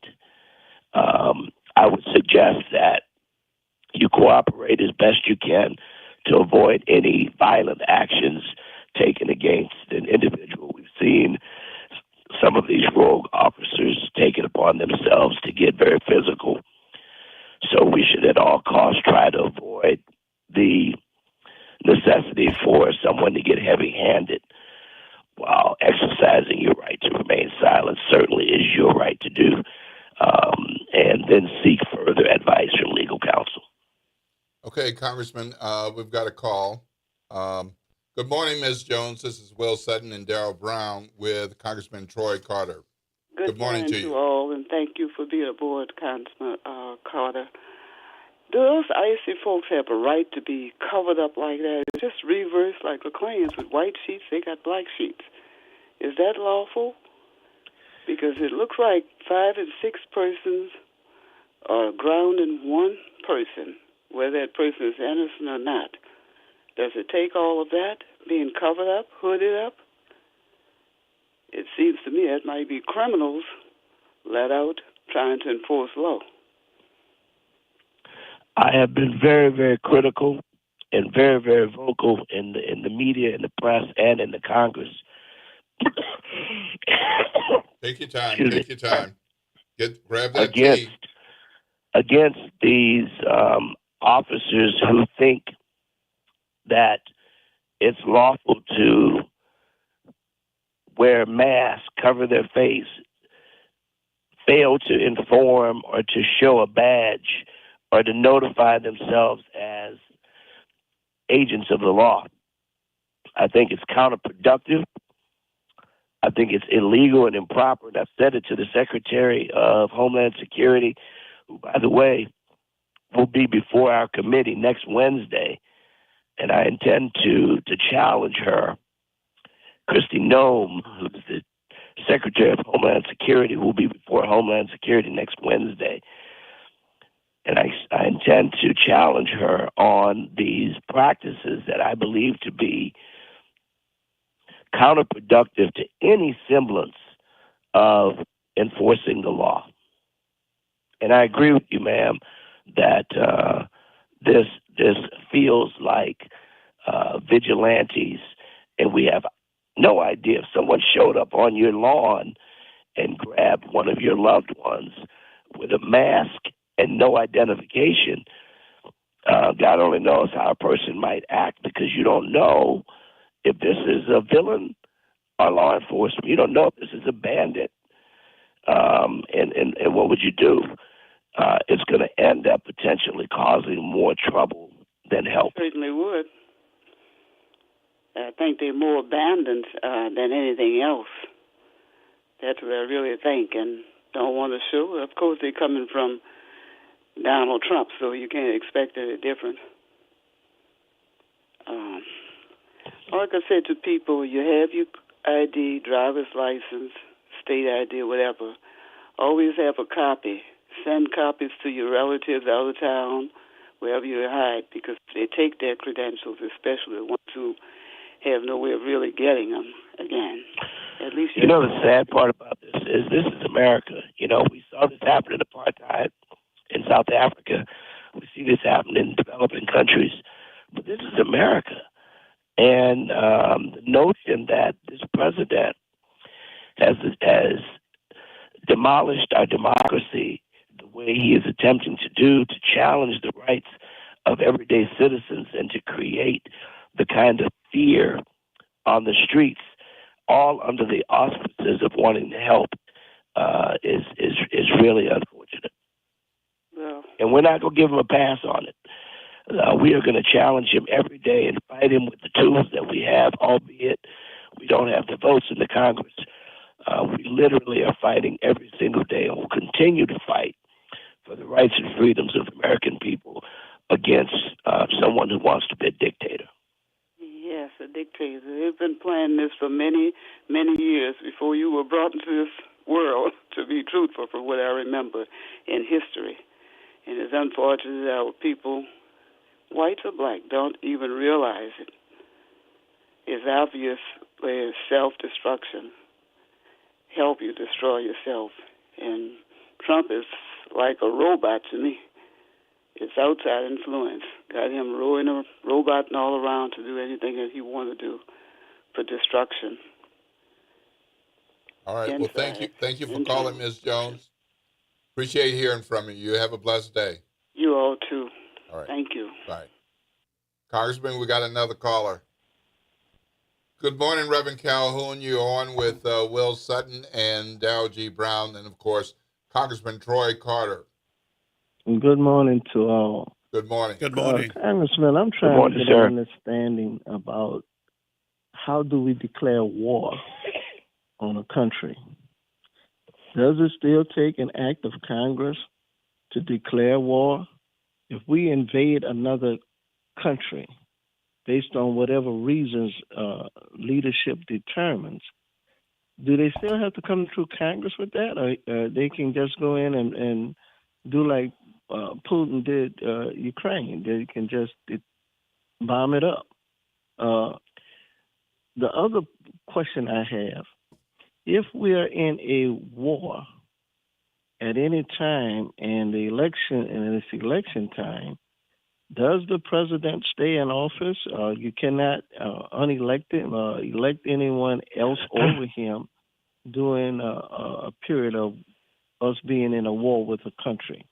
Speaker 15: I would suggest that you cooperate as best you can to avoid any violent actions taken against an individual. We've seen some of these rogue officers take it upon themselves to get very physical. So we should at all costs try to avoid the necessity for someone to get heavy-handed while exercising your right to remain silent. Certainly is your right to do, and then seek further advice from legal counsel.
Speaker 5: Okay, Congressman, we've got a call. Good morning, Ms. Jones. This is Will Sutton and Darrell Brown with Congressman Troy Carter.
Speaker 17: Good morning to
Speaker 5: you
Speaker 17: all, and thank you for being aboard, Congressman Carter. Do those icy folks have a right to be covered up like that? It's just reverse like the Klans with white sheets, they got black sheets. Is that lawful? Because it looks like 5 and 6 persons are grounding one person, whether that person is innocent or not. Does it take all of that, being covered up, hooded up? It seems to me that might be criminals let out trying to enforce law.
Speaker 15: I have been very, very critical and very, very vocal in the media, in the press, and in the Congress.
Speaker 5: Take your time. Take your time. Grab that tea.
Speaker 15: Against these officers who think that it's lawful to wear a mask, cover their face, fail to inform or to show a badge, or to notify themselves as agents of the law. I think it's counterproductive. I think it's illegal and improper. And I've said it to the Secretary of Homeland Security, who, by the way, will be before our committee next Wednesday and I intend to challenge her. Kristi Noem, who's the Secretary of Homeland Security, who will be before Homeland Security next Wednesday. And I intend to challenge her on these practices that I believe to be counterproductive to any semblance of enforcing the law. And I agree with you, ma'am, that this feels like vigilantes, and we have no idea if someone showed up on your lawn and grabbed one of your loved ones with a mask and no identification. God only knows how a person might act, because you don't know if this is a villain or law enforcement. You don't know if this is a bandit. And what would you do? It's going to end up potentially causing more trouble than help.
Speaker 17: Certainly would. I think they're more abandoned than anything else. That's what I really think, and don't want to show. Of course, they're coming from Donald Trump, so you can't expect any different. Like I said to people, you have your ID, driver's license, state ID, whatever. Always have a copy. Send copies to your relatives out of town, wherever you hide, because they take their credentials, especially the ones who have no way of really getting them again. At least
Speaker 15: you know the sad part about this is America. You know, we saw this happen in apartheid in South Africa. We see this happen in developing countries, but this is America. And the notion that this president has demolished our democracy the way he is attempting to do, to challenge the rights of everyday citizens and to create the kind of fear on the streets, all under the auspices of wanting to help, is really unfortunate.
Speaker 17: Well,
Speaker 15: and we're not going to give him a pass on it. We are going to challenge him every day and fight him with the tools that we have, albeit we don't have the votes in the Congress. We literally are fighting every single day and will continue to fight for the rights and freedoms of American people against someone who wants to be a dictator.
Speaker 17: Yes, a dictator. They've been planning this for many, many years before you were brought into this world, to be truthful, from what I remember in history. And it's unfortunate that our people, white or black, don't even realize it. It's obviously self-destruction. Help you destroy yourself. And Trump is like a robot to me. It's outside influence. Got him roboting all around to do anything that he wants to do for destruction.
Speaker 5: All right. Well, thank you for calling, Ms. Jones. Appreciate hearing from you. You have a blessed day.
Speaker 17: You all too.
Speaker 5: All right.
Speaker 17: Thank you.
Speaker 5: Bye. Congressman, we got another caller. Good morning, Reverend Calhoun. You're on with Will Sutton and Darrell G. Brown, and of course, Congressman Troy Carter.
Speaker 18: Good morning to all.
Speaker 5: Good morning.
Speaker 6: Good morning.
Speaker 18: Congressman, I'm trying to get an understanding about how do we declare war on a country. Does it still take an act of Congress to declare war? If we invade another country based on whatever reasons leadership determines, do they still have to come through Congress with that? Or they can just go in and do like Putin did Ukraine? They can just bomb it up. The other question I have, if we are in a war at any time and it's election time, does the president stay in office? You cannot unelect him or elect anyone else over him during a period of us being in a war with a country.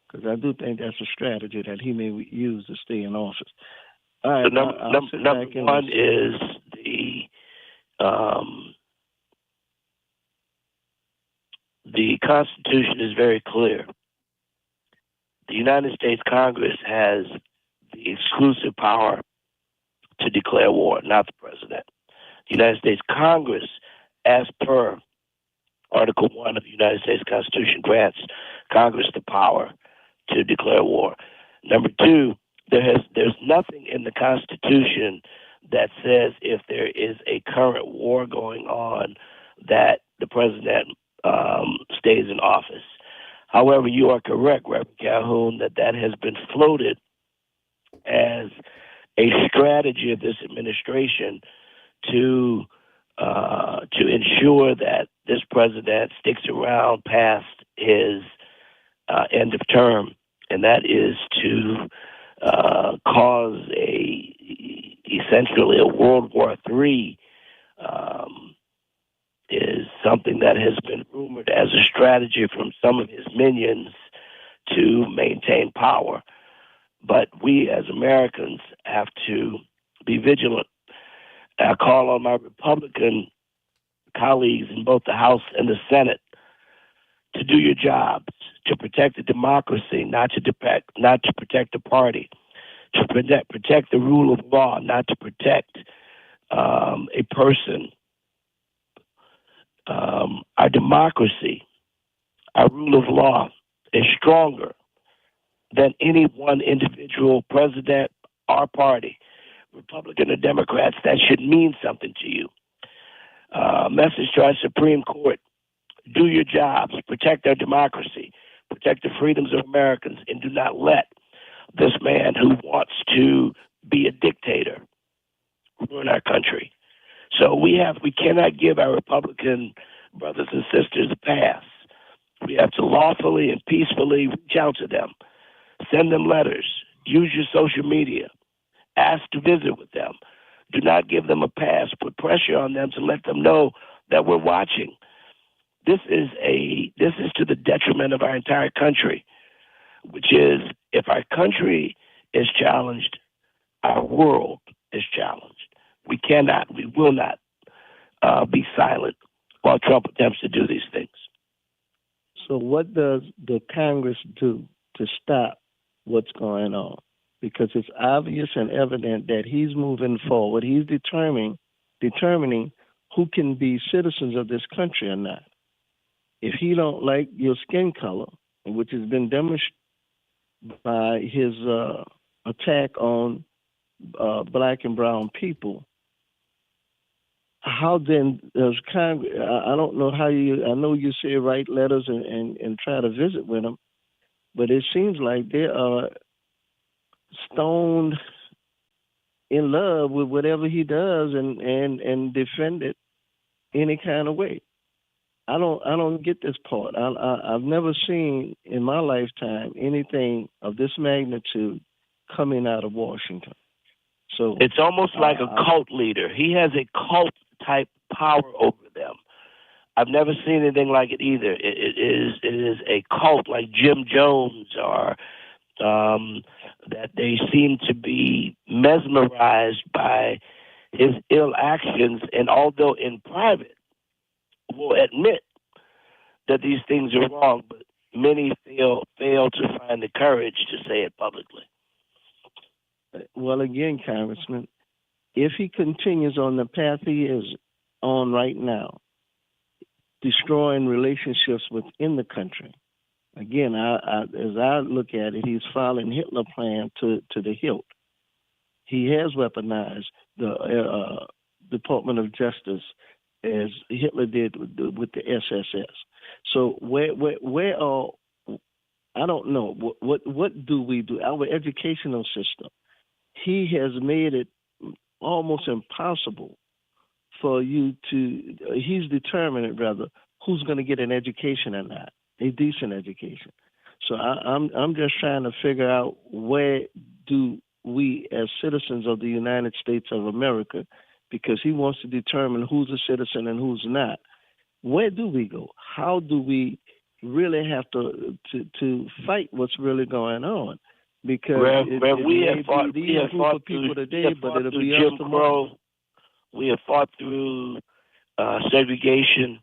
Speaker 18: Because I do think that's a strategy that he may use to stay in office. All right,
Speaker 15: number one is the Constitution is very clear. The United States Congress has the exclusive power to declare war, not the president. The United States Congress, as per Article 1 of the United States Constitution, grants Congress the power to declare war. Number two, There's nothing in the Constitution that says if there is a current war going on that the president stays in office. However, you are correct, Reverend Calhoun, that has been floated as a strategy of this administration to ensure that this president sticks around past his end of term, and that is to cause essentially a World War III. Is something that has been rumored as a strategy from some of his minions to maintain power. But we as Americans have to be vigilant. I call on my Republican colleagues in both the House and the Senate to do your jobs, to protect the democracy, not to protect the party, to protect the rule of law, not to protect a person. Our democracy, our rule of law is stronger than any one individual president or party, Republican or Democrats. That should mean something to you. Message to our Supreme Court: do your jobs, protect our democracy, protect the freedoms of Americans, and do not let this man who wants to be a dictator ruin our country. So we cannot give our Republican brothers and sisters a pass. We have to lawfully and peacefully reach out to them, send them letters, use your social media, ask to visit with them. Do not give them a pass. Put pressure on them to let them know that we're watching. This is to the detriment of our entire country, which is, if our country is challenged, our world is challenged. We will not be silent while Trump attempts to do these things.
Speaker 18: So what does the Congress do to stop what's going on? Because it's obvious and evident that he's moving forward. He's determining who can be citizens of this country or not. If he don't like your skin color, which has been demonstrated by his attack on black and brown people, how then does Congress? I don't know how you. I know you say write letters and try to visit with them, but it seems like they are stoned in love with whatever he does and defend it any kind of way. I don't get this part. I've never seen in my lifetime anything of this magnitude coming out of Washington. So
Speaker 15: it's almost like a cult leader. He has a cult type power over them. I've never seen anything like it either. It is a cult like Jim Jones, or that they seem to be mesmerized by his ill actions, and although in private will admit that these things are wrong, but many fail to find the courage to say it publicly.
Speaker 18: Well, again, Congressman, if he continues on the path he is on right now, destroying relationships within the country, again, as I look at it, he's following Hitler plan to the hilt. He has weaponized the Department of Justice as Hitler did with the SSS. So where are, I don't know, what do we do? Our educational system, he has made it almost impossible for you to, he's determined rather, who's going to get an education or not, a decent education. So I'm just trying to figure out, where do we as citizens of the United States of America, because he wants to determine who's a citizen and who's not, where do we go? How do we really have to fight what's really going on? Because
Speaker 15: we have fought through Jim Crow. We have fought through segregation.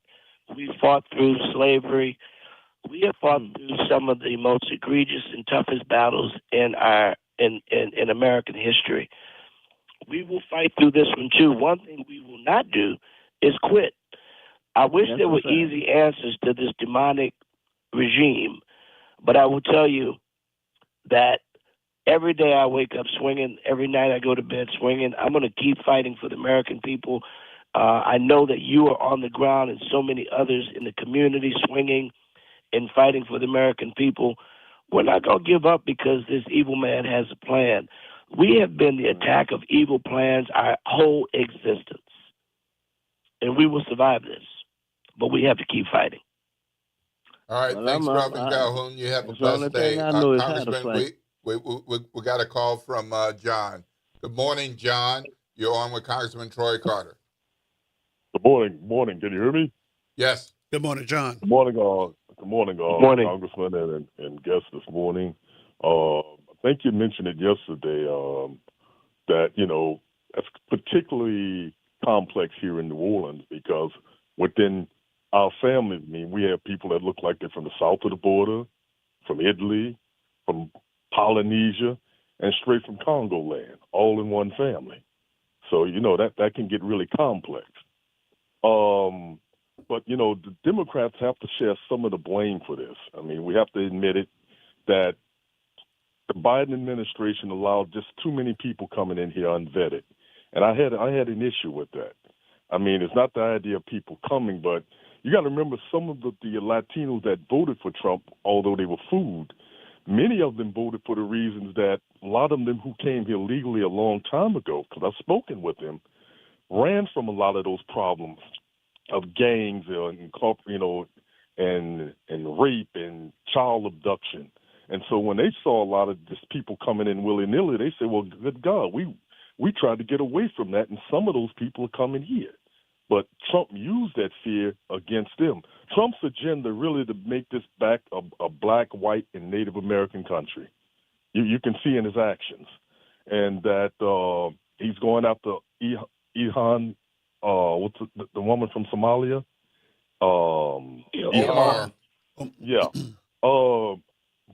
Speaker 15: We fought through slavery. We have fought through some of the most egregious and toughest battles in American history. We will fight through this one too. One thing we will not do is quit. I wish there were easy answers to this demonic regime, but I will tell you that Every day I wake up swinging. Every night I go to bed swinging. I'm going to keep fighting for the American people. I know that you are on the ground and so many others in the community swinging and fighting for the American people. We're not going to give up because this evil man has a plan. We have been the attack of evil plans our whole existence. And we will survive this. But we have to keep fighting.
Speaker 5: All right.
Speaker 18: Well,
Speaker 5: Thanks,
Speaker 18: I'm
Speaker 5: Reverend
Speaker 18: out.
Speaker 5: Calhoun. You have a
Speaker 18: That's the only
Speaker 5: blessed day.
Speaker 18: thing I know is how to
Speaker 5: Congressman,
Speaker 18: fight.
Speaker 5: we got a call from John. Good morning, John. You're on with Congressman Troy Carter.
Speaker 19: Good morning. Morning. Can you hear me?
Speaker 5: Yes.
Speaker 6: Good morning, John.
Speaker 19: Good morning, Congressman and guests this morning. I think you mentioned it yesterday that, that's particularly complex here in New Orleans because within our families, we have people that look like they're from the south of the border, from Italy, from Polynesia, and straight from Congo land, all in one family. So, that can get really complex. But, the Democrats have to share some of the blame for this. We have to admit it that the Biden administration allowed just too many people coming in here unvetted. And I had an issue with that. It's not the idea of people coming, but you got to remember some of the Latinos that voted for Trump, although they were fooled, many of them voted for the reasons that a lot of them who came here legally a long time ago, because I've spoken with them, ran from a lot of those problems of gangs and rape and child abduction. And so when they saw a lot of just people coming in willy-nilly, they said, well, good God, we tried to get away from that, and some of those people are coming here. But Trump used that fear against them. Trump's agenda really to make this back a black, white, and Native American country. You can see in his actions. And that he's going after Ilhan, what's the woman from Somalia? Ilhan. Yeah.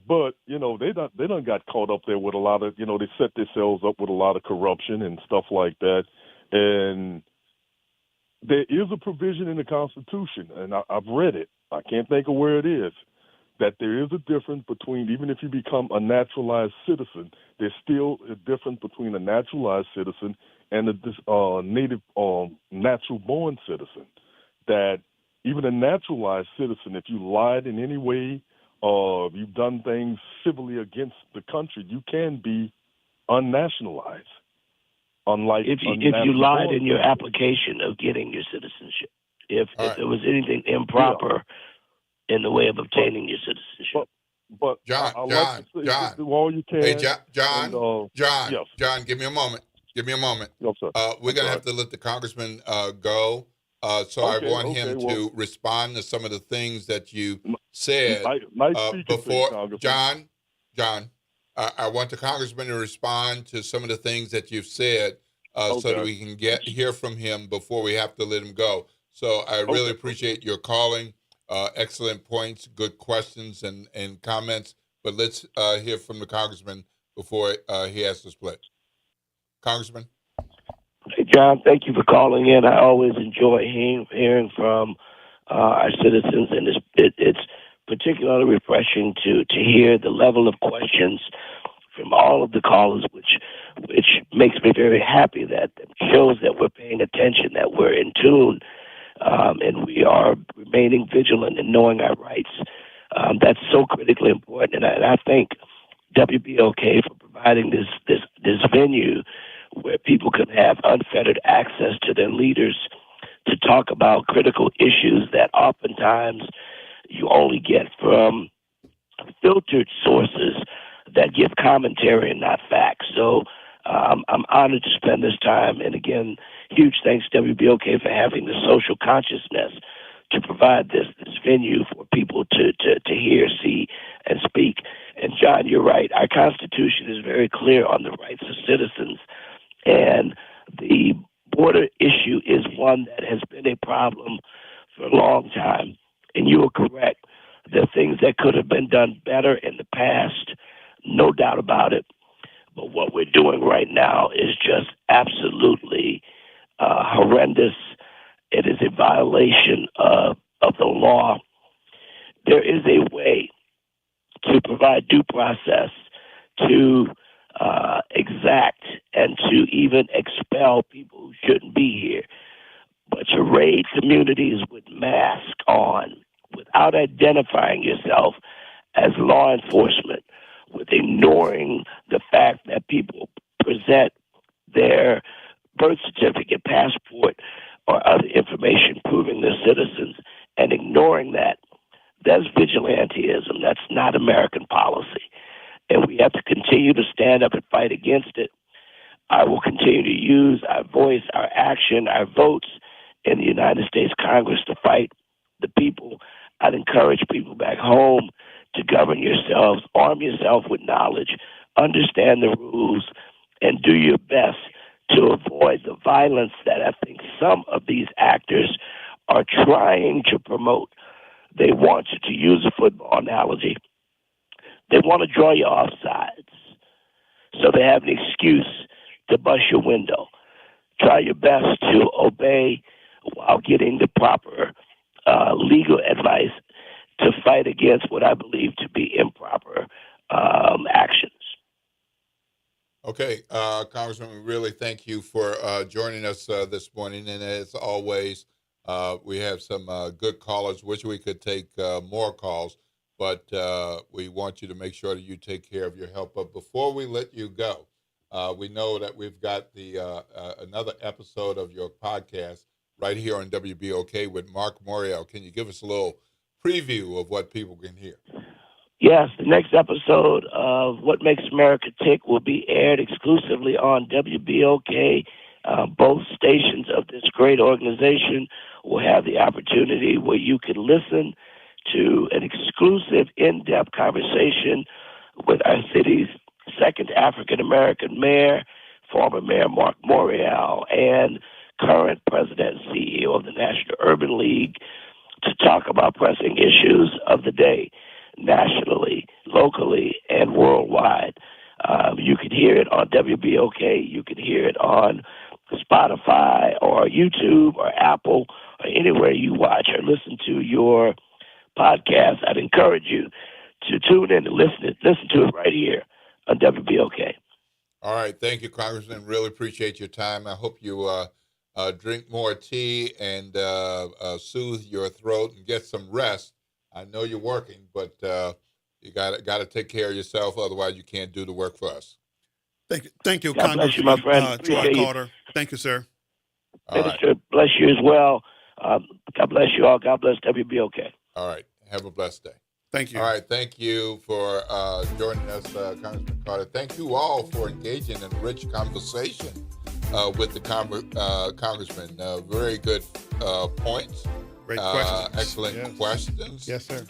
Speaker 19: But, they done got caught up there with a lot of, they set themselves up with a lot of corruption and stuff like that. And there is a provision in the Constitution, and I've read it. I can't think of where it is, that there is a difference between, even if you become a naturalized citizen, there's still a difference between a naturalized citizen and a native natural-born citizen. That even a naturalized citizen, if you lied in any way, you've done things civilly against the country, you can be unnationalized. Unlike
Speaker 15: if you lied in your application of getting your citizenship, if there was anything improper in the way of obtaining your citizenship.
Speaker 19: But
Speaker 5: John,
Speaker 19: do all you can.
Speaker 5: Hey, John,
Speaker 19: yes.
Speaker 5: John, give me a moment.
Speaker 19: Yes, sir.
Speaker 5: We're going to have to let the congressman go. So I want him to respond to some of the things that you said before. John, I want the congressman to respond to some of the things that you've said so that we can hear from him before we have to let him go. So I really appreciate your calling. Excellent points, good questions and comments. But let's hear from the congressman before he has to split. Congressman?
Speaker 15: Hey, John, thank you for calling in. I always enjoy hearing from our citizens, and it's particularly refreshing to hear the level of questions from all of the callers, which makes me very happy. That shows that we're paying attention, that we're in tune, and we are remaining vigilant in knowing our rights. That's so critically important, and I thank WBOK for providing this venue where people can have unfettered access to their leaders to talk about critical issues that oftentimes you only get from filtered sources that give commentary and not facts. So I'm honored to spend this time. And again, huge thanks to WBOK for having the social consciousness to provide this venue for people to hear, see, and speak. And John, you're right. Our Constitution is very clear on the rights of citizens. And the border issue is one that has been a problem for a long time. And you are correct. There are things that could have been done better in the past, no doubt about it. But what we're doing right now is just absolutely horrendous. It is a violation of the law. There is a way to provide due process to exact and to even expel people who shouldn't be here. But to raid communities with masks on, without identifying yourself as law enforcement, with ignoring the fact that people present their birth certificate, passport, or other information proving they're citizens, and ignoring that, that's vigilantism. That's not American policy. And we have to continue to stand up and fight against it. I will continue to use our voice, our action, our votes in the United States Congress to fight the people. I'd encourage people back home to govern yourselves, arm yourself with knowledge, understand the rules, and do your best to avoid the violence that I think some of these actors are trying to promote. They want you, to use a football analogy, they want to draw you off sides. So they have an excuse to bust your window. Try your best to obey while getting the proper legal advice to fight against what I believe to be improper actions.
Speaker 5: Okay, Congressman, we really thank you for joining us this morning. And as always, we have some good callers. Wish we could take more calls, but we want you to make sure that you take care of your health. But before we let you go, we know that we've got the another episode of your podcast right here on WBOK with Mark Morial. Can you give us a little preview of what people can hear?
Speaker 15: Yes, the next episode of What Makes America Tick will be aired exclusively on WBOK. Both stations of this great organization will have the opportunity where you can listen to an exclusive, in-depth conversation with our city's second African-American mayor, former Mayor Mark Morial, and current president and CEO of the National Urban League, to talk about pressing issues of the day, nationally, locally, and worldwide. You can hear it on WBOK. You can hear it on Spotify or YouTube or Apple or anywhere you watch or listen to your podcast. I'd encourage you to tune in and listen to it right here on WBOK.
Speaker 5: All right. Thank you, Congressman. Really appreciate your time. I hope you drink more tea and soothe your throat and get some rest. I know you're working, but you got to take care of yourself. Otherwise, you can't do the work for us.
Speaker 6: Thank you,
Speaker 15: God bless you, my friend.
Speaker 6: Troy Carter. Thank you, sir.
Speaker 15: Minister, bless you as well. God bless you all. God bless WBOK.
Speaker 5: All right. Have a blessed day.
Speaker 6: Thank you.
Speaker 5: All right. Thank you for joining us, Congressman Carter. Thank you all for engaging in a rich conversation with the Congressman. Very good points.
Speaker 6: Great questions.
Speaker 5: Excellent questions.
Speaker 6: Yes, sir.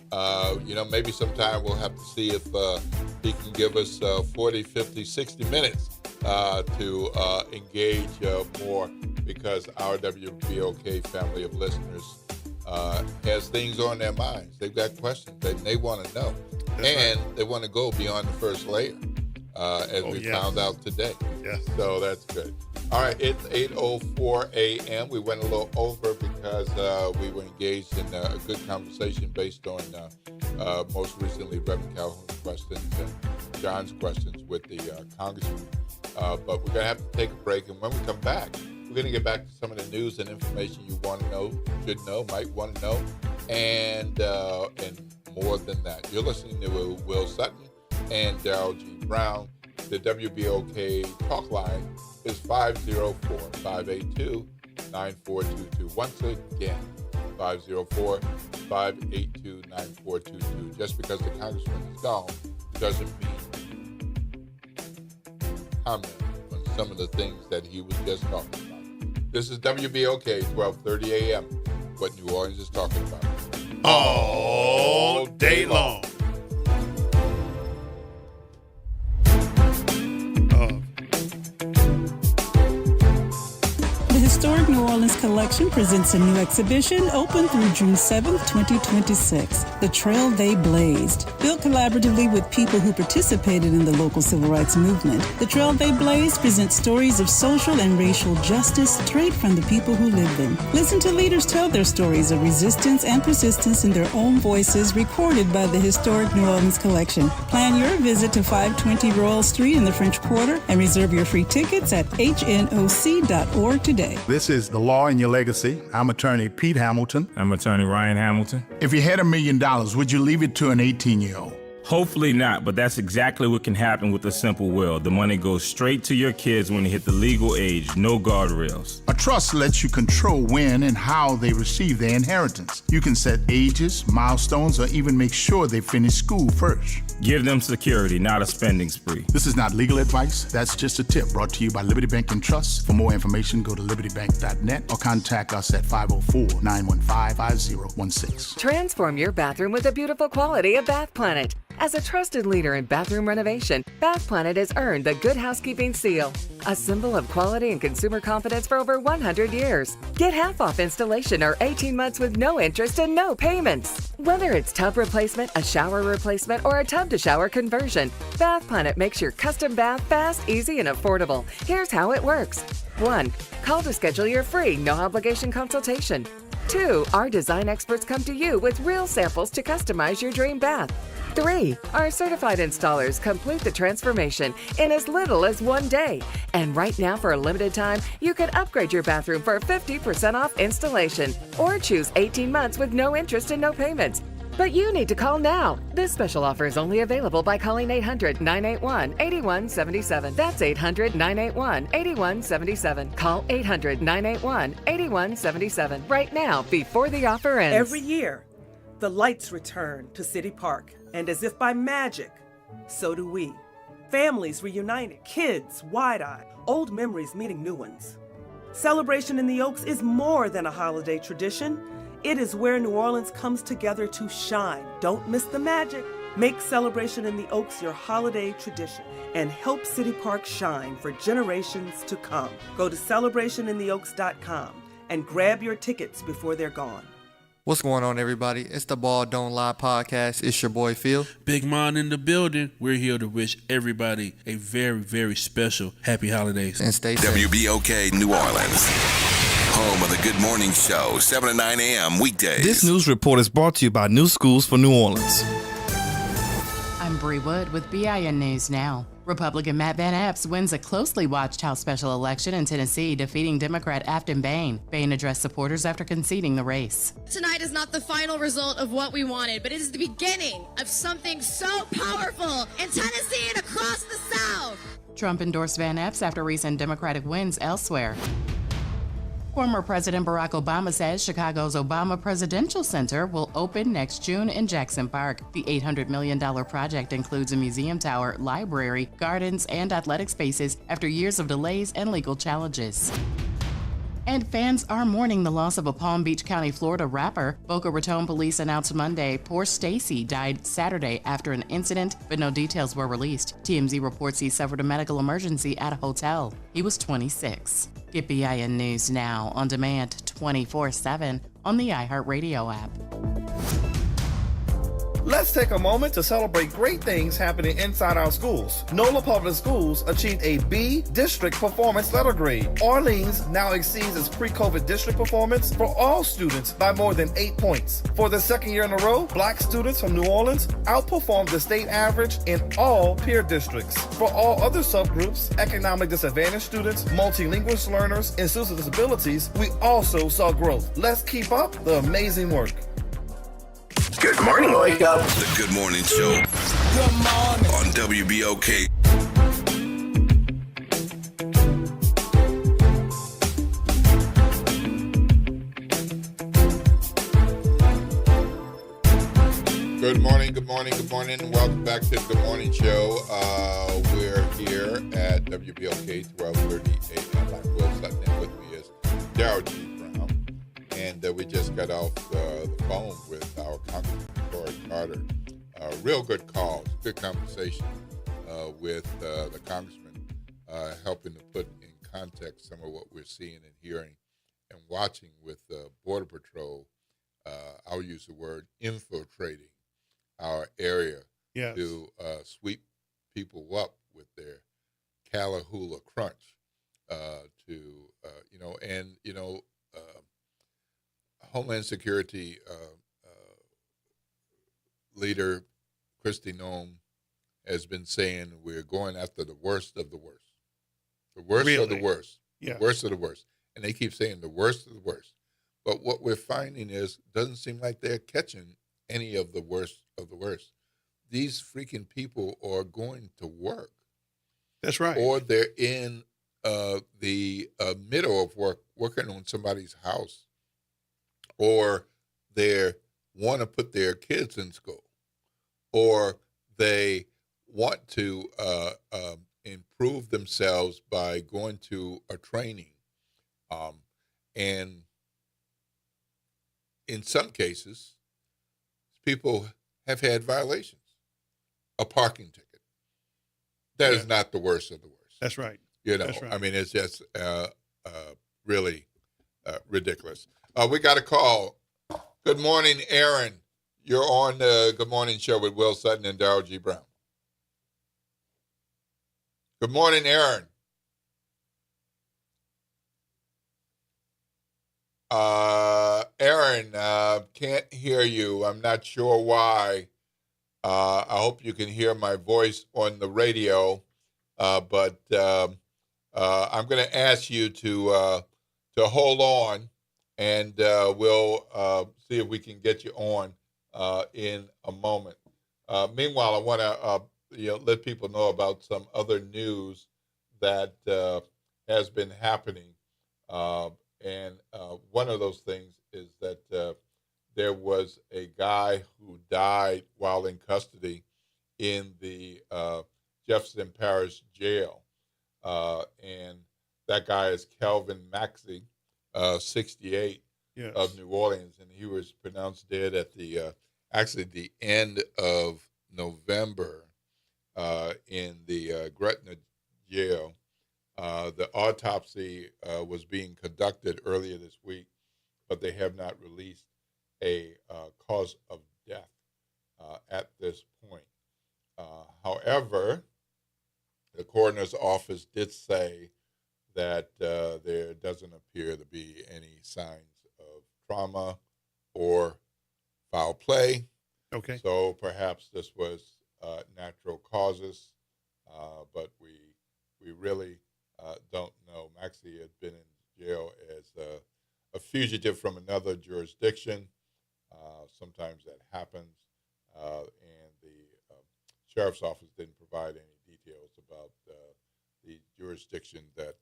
Speaker 5: Maybe sometime we'll have to see if he can give us 40, 50, 60 minutes to engage more, because our WBOK family of listeners has things on their minds. They've got questions that they want to know. That's right. They want to go beyond the first layer, as we found out today.
Speaker 6: Yes.
Speaker 5: So that's good. All right, it's 8:04 a.m. We went a little over because we were engaged in a good conversation based on most recently Reverend Calhoun's questions and John's questions with the Congressman. But we're going to have to take a break. And when we come back, we're going to get back to some of the news and information you want to know, should know, might want to know, and more than that. You're listening to Will Sutton and Darrell G. Brown. The WBOK talk line is 504-582-9422. Once again, 504-582-9422. Just because the Congressman is gone doesn't mean comment on some of the things that he was just talking about. This is WBOK, 1230 a.m., what New Orleans is talking about.
Speaker 6: All day long.
Speaker 20: The historic New Orleans Orleans Collection presents a new exhibition open through June 7th, 2026. The Trail They Blazed. Built collaboratively with people who participated in the local civil rights movement, The Trail They Blazed presents stories of social and racial justice straight from the people who live them. Listen to leaders tell their stories of resistance and persistence in their own voices, recorded by the historic New Orleans Collection. Plan your visit to 520 Royal Street in the French Quarter and reserve your free tickets at hnoc.org today.
Speaker 21: This is The Law in Your Legacy. I'm attorney Pete Hamilton.
Speaker 22: I'm attorney Ryan Hamilton.
Speaker 21: If you had $1 million, would you leave it to an 18-year-old?
Speaker 22: Hopefully not, but that's exactly what can happen with a simple will. The money goes straight to your kids when they hit the legal age, no guardrails.
Speaker 21: A trust lets you control when and how they receive their inheritance. You can set ages, milestones, or even make sure they finish school first.
Speaker 22: Give them security, not a spending spree.
Speaker 21: This is not legal advice. That's just a tip brought to you by Liberty Bank and Trust. For more information, go to libertybank.net or contact us at 504-915-5016.
Speaker 23: Transform your bathroom with the beautiful quality of Bath Planet. As a trusted leader in bathroom renovation, Bath Planet has earned the Good Housekeeping Seal, a symbol of quality and consumer confidence for over 100 years. Get half off installation or 18 months with no interest and no payments. Whether it's tub replacement, a shower replacement, or a tub-to-shower conversion, Bath Planet makes your custom bath fast, easy, and affordable. Here's how it works. 1. Call to schedule your free, no-obligation consultation. 2. Our design experts come to you with real samples to customize your dream bath. 3. Our certified installers complete the transformation in as little as 1 day. And right now, for a limited time, you can upgrade your bathroom for 50% off installation or choose 18 months with no interest and no payments. But you need to call now. This special offer is only available by calling 800-981-8177. That's 800-981-8177. Call 800-981-8177 right now before the offer ends.
Speaker 24: Every year, the lights return to City Park, and as if by magic, so do we. Families reunited, kids wide-eyed, old memories meeting new ones. Celebration in the Oaks is more than a holiday tradition. It is where New Orleans comes together to shine. Don't miss the magic. Make Celebration in the Oaks your holiday tradition and help City Park shine for generations to come. Go to celebrationintheoaks.com and grab your tickets before they're gone.
Speaker 25: What's going on, everybody? It's the Ball Don't Lie podcast. It's your boy, Phil.
Speaker 26: Big Mon in the building. We're here to wish everybody a very, very special happy holidays.
Speaker 25: And stay safe.
Speaker 14: WBOK New Orleans, home of the Good Morning Show, 7 to 9 a.m. weekdays.
Speaker 27: This news report is brought to you by New Schools for New Orleans.
Speaker 1: I'm Bree Wood with BIN News Now. Republican Matt Van Epps wins a closely watched House special election in Tennessee, defeating Democrat Afton Bain. Bain addressed supporters after conceding the race.
Speaker 28: Tonight is not the final result of what we wanted, but it is the beginning of something so powerful in Tennessee and across the South.
Speaker 1: Trump endorsed Van Epps after recent Democratic wins elsewhere. Former President Barack Obama says Chicago's Obama Presidential Center will open next June in Jackson Park. The $800 million project includes a museum tower, library, gardens, and athletic spaces after years of delays and legal challenges. And fans are mourning the loss of a Palm Beach County, Florida rapper. Boca Raton police announced Monday poor Stacy died Saturday after an incident, but no details were released. TMZ reports he suffered a medical emergency at a hotel. He was 26. Get BIN News Now on demand 24/7 on the iHeartRadio app.
Speaker 2: Let's take a moment to celebrate great things happening inside our schools. NOLA Public Schools achieved a B District Performance Letter Grade. Orleans now exceeds its pre-COVID district performance for all students by more than 8 points. For the second year in a row, Black students from New Orleans outperformed the state average in all peer districts. For all other subgroups, economic disadvantaged students, multilingual learners, and students with disabilities, we also saw growth. Let's keep up the amazing work.
Speaker 14: Good morning, wake up. The Good Morning Show. Good morning. On WBOK.
Speaker 4: Good morning, good morning, good morning, and welcome back to the Good Morning Show. We're here at WBOK 1230 a.m. I'm Will Sutton, with me is Darryl G. Brown. And we just got off the phone with our Congressman Cory Carter. Real good calls, good conversation with the Congressman, helping to put in context some of what we're seeing and hearing
Speaker 5: and watching with Border Patrol, I'll use the word infiltrating our area to sweep people up with their Callahoola Crunch, Homeland Security leader Kristi Noem has been saying we're going after the worst of the worst. The worst of the worst.
Speaker 6: Yeah.
Speaker 5: The worst of the worst. And they keep saying the worst of the worst. But what we're finding is doesn't seem like they're catching any of the worst of the worst. These freaking people are going to work.
Speaker 6: That's right.
Speaker 5: Or they're in the middle of working on somebody's house. Or they want to put their kids in school. Or they want to improve themselves by going to a training. And in some cases, people have had violations. A parking ticket. That is not the worst of the worst.
Speaker 6: That's right.
Speaker 5: That's right. I mean, it's just really ridiculous. We got a call. Good morning, Aaron. You're on the Good Morning Show with Will Sutton and Darrell G. Brown. Good morning, Aaron. Aaron, can't hear you. I'm not sure why. I hope you can hear my voice on the radio, but I'm going to ask you to hold on, and we'll see if we can get you on in a moment. Meanwhile, I want to let people know about some other news that has been happening, and one of those things is that there was a guy who died while in custody in the Jefferson Parish Jail, and that guy is Kelvin Maxey, 68, of New Orleans, and he was pronounced dead at the end of November in the Gretna Jail. The autopsy was being conducted earlier this week, but they have not released a cause of death at this point. However, the coroner's office did say that there doesn't appear to be any signs of trauma or foul play.
Speaker 6: Okay.
Speaker 5: So perhaps this was natural causes, but we really don't know. Maxey had been in jail as a fugitive from another jurisdiction. Sometimes that happens, and the sheriff's office didn't provide any details about the jurisdiction that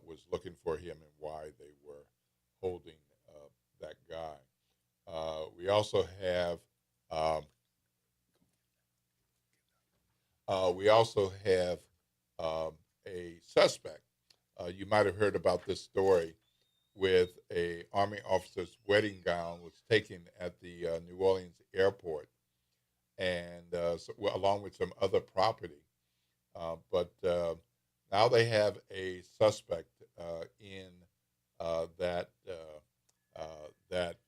Speaker 5: was looking for him and why they were holding that guy. We also have a suspect. You might have heard about this story with a Army officer's wedding gown was taken at the New Orleans airport, and along with some other property. But now they have a suspect in that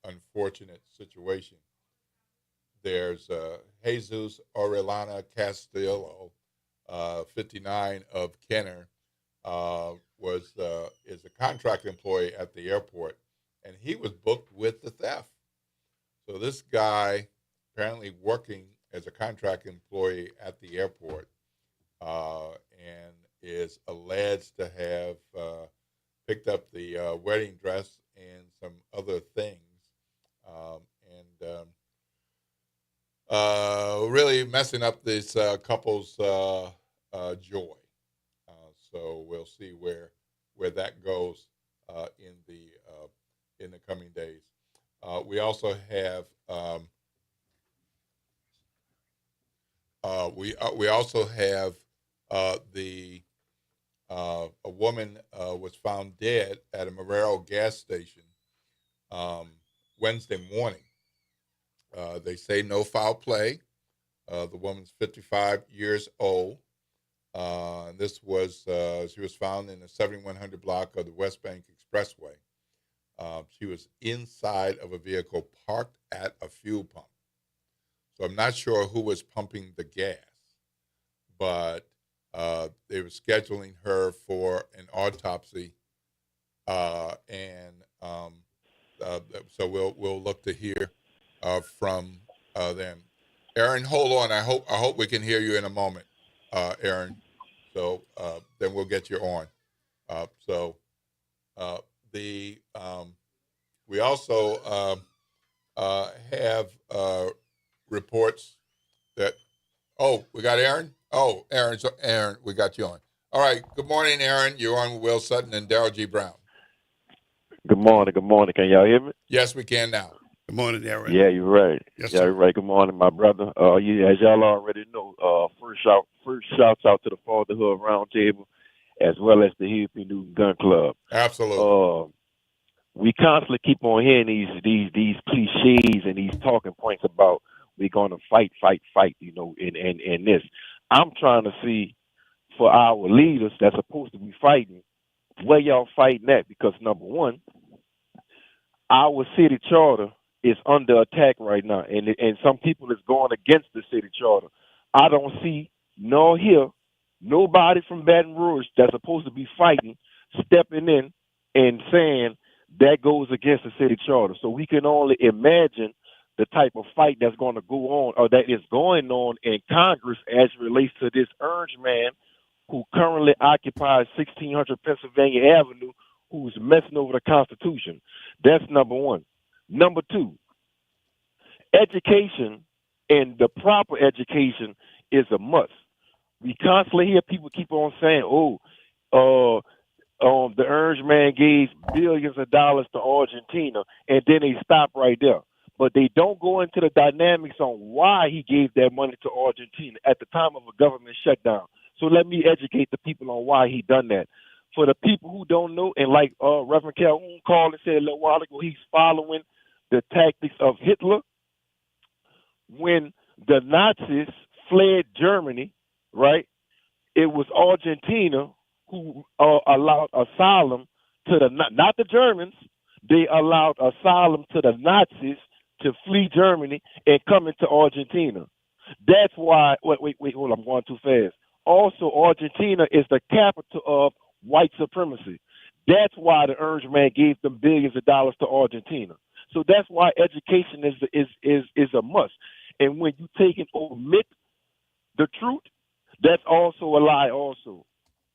Speaker 5: unfortunate situation. There's Jesus Orellana Castillo, 59, of Kenner, is a contract employee at the airport, and he was booked with the theft. So this guy, apparently working as a contract employee at the airport, and is alleged to have picked up the wedding dress and some other things, really messing up this couple's joy. So we'll see where that goes in the coming days. We also have a woman was found dead at a Marrero gas station Wednesday morning. They say no foul play. The woman's 55 years old. She was found in the 7100 block of the West Bank Expressway. She was inside of a vehicle parked at a fuel pump. So I'm not sure who was pumping the gas, but they were scheduling her for an autopsy, so we'll look to hear from them. Aaron, hold on. I hope we can hear you in a moment, Aaron. So then we'll get you on. We also have reports that. Oh, we got Aaron. Oh, Aaron, we got you on. All right. Good morning, Aaron. You're on with Will Sutton and Darrell G. Brown.
Speaker 3: Good morning. Good morning. Can y'all hear me?
Speaker 5: Yes, we can now.
Speaker 6: Good morning, Aaron.
Speaker 3: Yeah, you're right.
Speaker 6: Yes,
Speaker 3: yeah,
Speaker 6: sir.
Speaker 3: you're right. Good morning, my brother. As y'all already know, first shouts out to the Fatherhood Roundtable, as well as the Hippie New Gun Club.
Speaker 5: Absolutely.
Speaker 3: We constantly keep on hearing these cliches and these talking points about we're going to fight, in this. I'm trying to see for our leaders that's supposed to be fighting, where y'all fighting at? Because number one, our city charter is under attack right now, and some people is going against the city charter. I don't see nor hear nobody from Baton Rouge that's supposed to be fighting, stepping in and saying that goes against the city charter. So we can only imagine the type of fight that's going to go on or that is going on in Congress as it relates to this orange man who currently occupies 1600 Pennsylvania Avenue, who's messing over the Constitution. That's number one. Number two, education, and the proper education is a must. We constantly hear people keep on saying, the orange man gave billions of dollars to Argentina, and then they stop right there. But they don't go into the dynamics on why he gave that money to Argentina at the time of a government shutdown. So let me educate the people on why he done that. For the people who don't know, and like Reverend Calhoun called and said a little while ago, he's following the tactics of Hitler. When the Nazis fled Germany, right, it was Argentina who allowed asylum to not the Germans. They allowed asylum to the Nazis to flee Germany and come into Argentina. That's why, wait, hold on, I'm going too fast. Also, Argentina is the capital of white supremacy. That's why the orange man gave them billions of dollars to Argentina. So that's why education is a must. And when you take and omit the truth, that's also a lie also.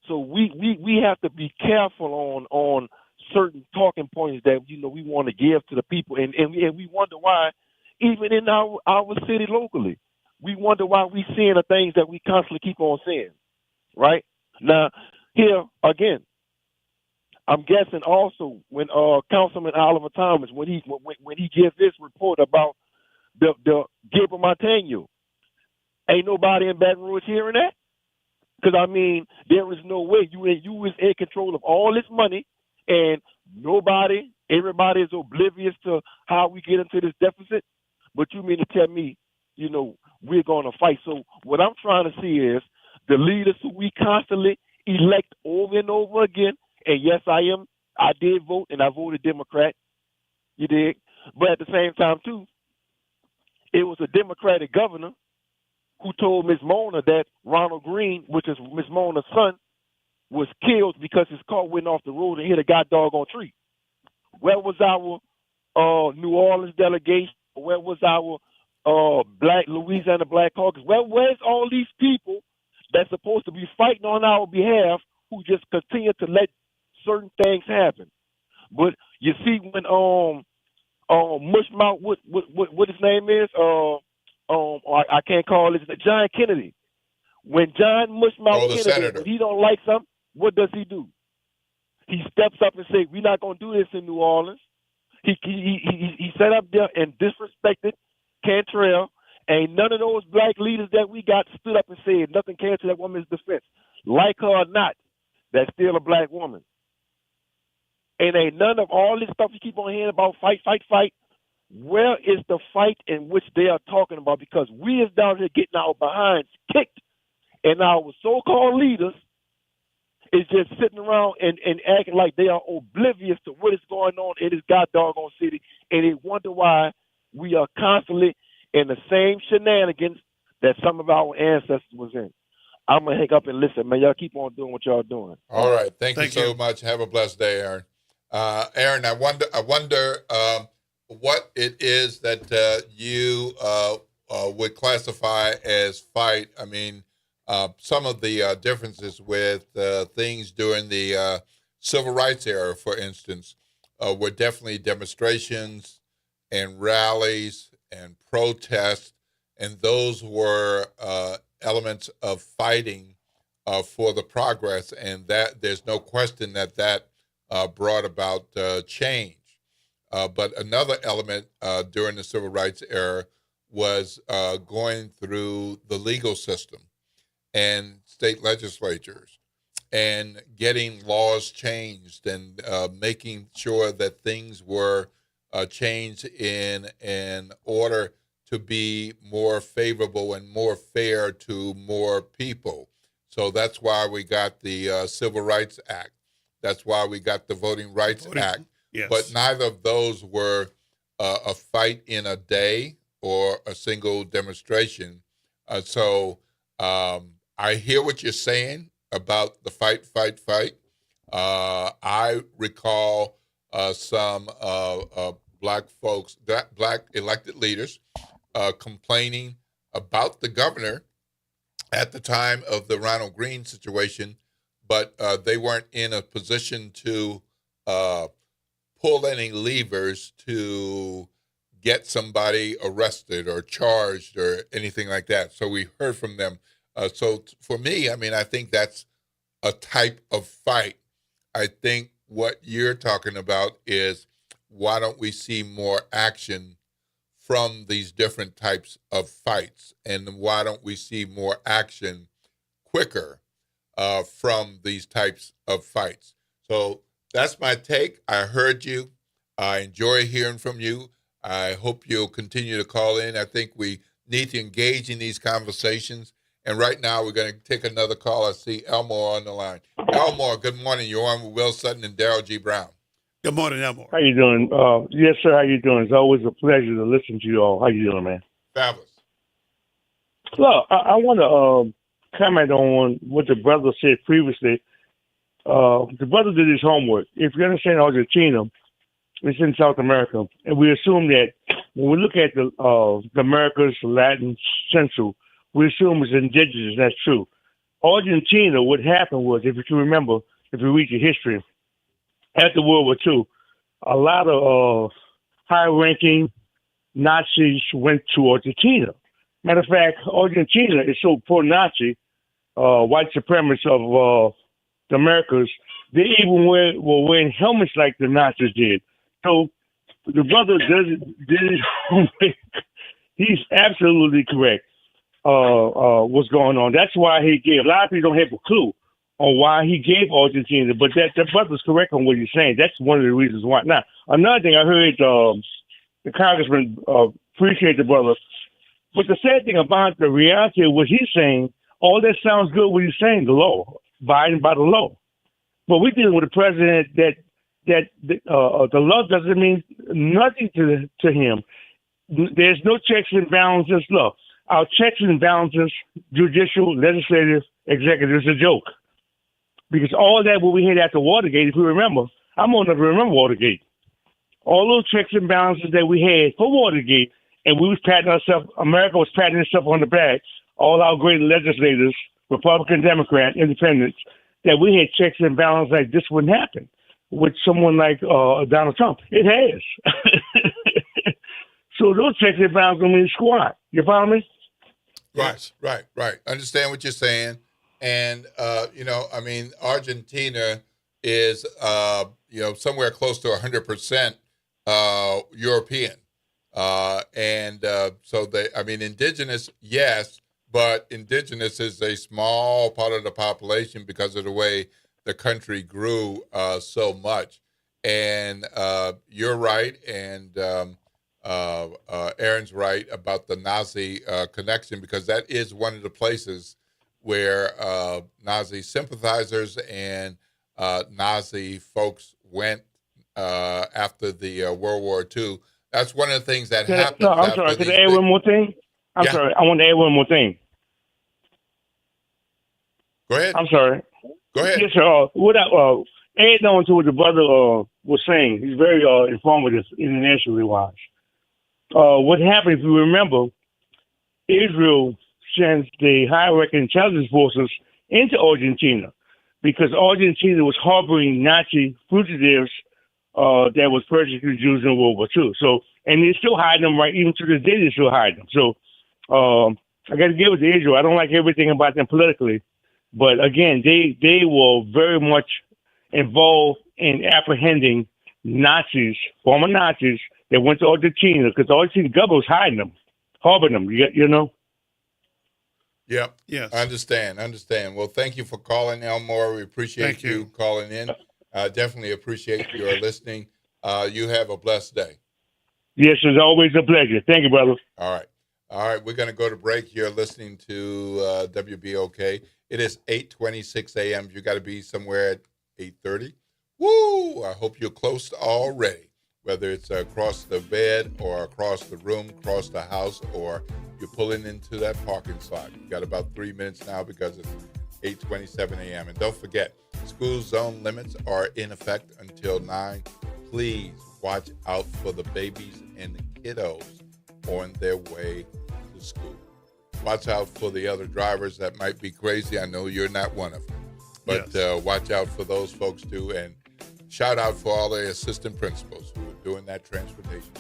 Speaker 3: So we have to be careful on certain talking points that we want to give to the people, and we wonder why, even in our city locally, we wonder why we seeing the things that we constantly keep on seeing. Right now, here again, I'm guessing also when Councilman Oliver Thomas when he gives this report about the Gabriel Montano, ain't nobody in Baton Rouge hearing that, because I mean there is no way you is in control of all this money. And everybody is oblivious to how we get into this deficit. But you mean to tell me, we're going to fight. So what I'm trying to see is the leaders who we constantly elect over and over again. And yes, I did vote, and I voted Democrat. You dig? But at the same time, too, it was a Democratic governor who told Ms. Mona that Ronald Green, which is Ms. Mona's son, was killed because his car went off the road and hit a doggone tree. Where was our New Orleans delegation? Where was our Louisiana Black Caucus? Where's all these people that's supposed to be fighting on our behalf who just continue to let certain things happen? But you see when Mushmouth, what his name is, I can't call it, John Kennedy. When John Mushmouth Kennedy, when he don't like something, what does he do? He steps up and says, we're not going to do this in New Orleans. He sat up there and disrespected Cantrell, and none of those black leaders that we got stood up and said nothing came to that woman's defense. Like her or not, that's still a black woman. And ain't none of all this stuff you keep on hearing about fight. Where is the fight in which they are talking about? Because we is down here getting our behinds kicked, and our so-called leaders is just sitting around and acting like they are oblivious to what is going on in this god doggone city, and they wonder why we are constantly in the same shenanigans that some of our ancestors was in. I'm going to hang up and listen, man. Y'all keep on doing what y'all doing.
Speaker 5: All right. Thank you so much. Have a blessed day, Aaron. Aaron, I wonder what it is that you would classify as fight. I mean, some of the differences with things during the civil rights era, for instance, were definitely demonstrations and rallies and protests, and those were elements of fighting for the progress, and that there's no question that brought about change. But another element during the civil rights era was going through the legal system and state legislatures and getting laws changed and making sure that things were changed in order to be more favorable and more fair to more people. So that's why we got the Civil Rights Act. That's why we got the Voting Rights Act.
Speaker 6: Yes.
Speaker 5: But neither of those were a fight in a day or a single demonstration. So I hear what you're saying about the fight. I recall some black folks, black elected leaders, complaining about the governor at the time of the Ronald Reagan situation, but they weren't in a position to pull any levers to get somebody arrested or charged or anything like that. So we heard from them. So for me, I mean, I think that's a type of fight. I think what you're talking about is, why don't we see more action from these different types of fights? And why don't we see more action quicker from these types of fights? So that's my take. I heard you. I enjoy hearing from you. I hope you'll continue to call in. I think we need to engage in these conversations. And right now we're going to take another call. I see Elmore on the line. Elmore, good morning. You're on with Will Sutton and Daryl G. Brown.
Speaker 6: Good morning, Elmore.
Speaker 7: How you doing? Yes, sir. How you doing? It's always a pleasure to listen to you all. How you doing, man?
Speaker 5: Fabulous.
Speaker 7: Look, I want to comment on what the brother said previously. The brother did his homework. If you understand Argentina, it's in South America, and we assume that when we look at the Americas, Latin, Central, we assume it's indigenous. That's true. Argentina, what happened was, if you can remember, if you read your history, after World War II, a lot of high-ranking Nazis went to Argentina. Matter of fact, Argentina is so pro-Nazi, white supremacists of the Americas, they even were wearing helmets like the Nazis did. So the brother did his homework. He's absolutely correct. What's going on? That's why he gave. A lot of people don't have a clue on why he gave Argentina, but that brother's correct on what he's saying. That's one of the reasons why. Now, another thing I heard the congressman appreciate the brother, but the sad thing about the reality of what he's saying, all that sounds good what he's saying, the law, abiding by the law. But we're dealing with a president that the law doesn't mean nothing to him. There's no checks and balances. Look, our checks and balances, judicial, legislative, executive, is a joke. Because all that what we had after Watergate, if you remember, I'm old enough to remember Watergate. All those checks and balances that we had for Watergate, and we was patting ourselves, America was patting itself on the back, all our great legislators, Republican, Democrat, Independents, that we had checks and balances like this wouldn't happen with someone like Donald Trump. It has. So those checks and balances don't mean squat. You follow me?
Speaker 5: Right. Understand what you're saying. And, I mean, Argentina is, somewhere close to 100% European. Indigenous, yes, but indigenous is a small part of the population because of the way the country grew so much. And you're right, and Aaron's right about the Nazi connection, because that is one of the places where Nazi sympathizers and Nazi folks went after the World War II. That's one of the things that happened.
Speaker 7: No, I'm sorry. Could I add one more thing? I'm sorry. I want to add one more thing.
Speaker 5: Go ahead.
Speaker 7: I'm sorry.
Speaker 5: Go ahead.
Speaker 7: Yes, sir. Add on to what the brother was saying. He's very informative internationally wise. What happened, if you remember, Israel sends the high-ranking intelligence forces into Argentina because Argentina was harboring Nazi fugitives that was persecuting Jews in World War II. So, and they're still hiding them, right? Even to this day, they're still hiding them. So, I got to give it to Israel. I don't like everything about them politically, but again, they were very much involved in apprehending Nazis, former Nazis that went to Argentina because the Argentine government was hiding them, harboring them. You know.
Speaker 5: Yep.
Speaker 6: Yes.
Speaker 5: Understand. Well, thank you for calling, Elmore. We appreciate you calling in. Definitely appreciate your listening. You have a blessed day.
Speaker 7: Yes, it's always a pleasure. Thank you, brother.
Speaker 5: All right. We're going to go to break. You're listening to WBOK. It is 8:26 a.m. You got to be somewhere at 8:30. Woo! I hope you're close already, whether it's across the bed or across the room, across the house, or you're pulling into that parking slot. You got about 3 minutes now because it's 8:27 a.m. And don't forget, school zone limits are in effect until 9. Please watch out for the babies and the kiddos on their way to school. Watch out for the other drivers that might be crazy. I know you're not one of them. But watch out for those folks too. And shout out for all the assistant principals who are doing that transportation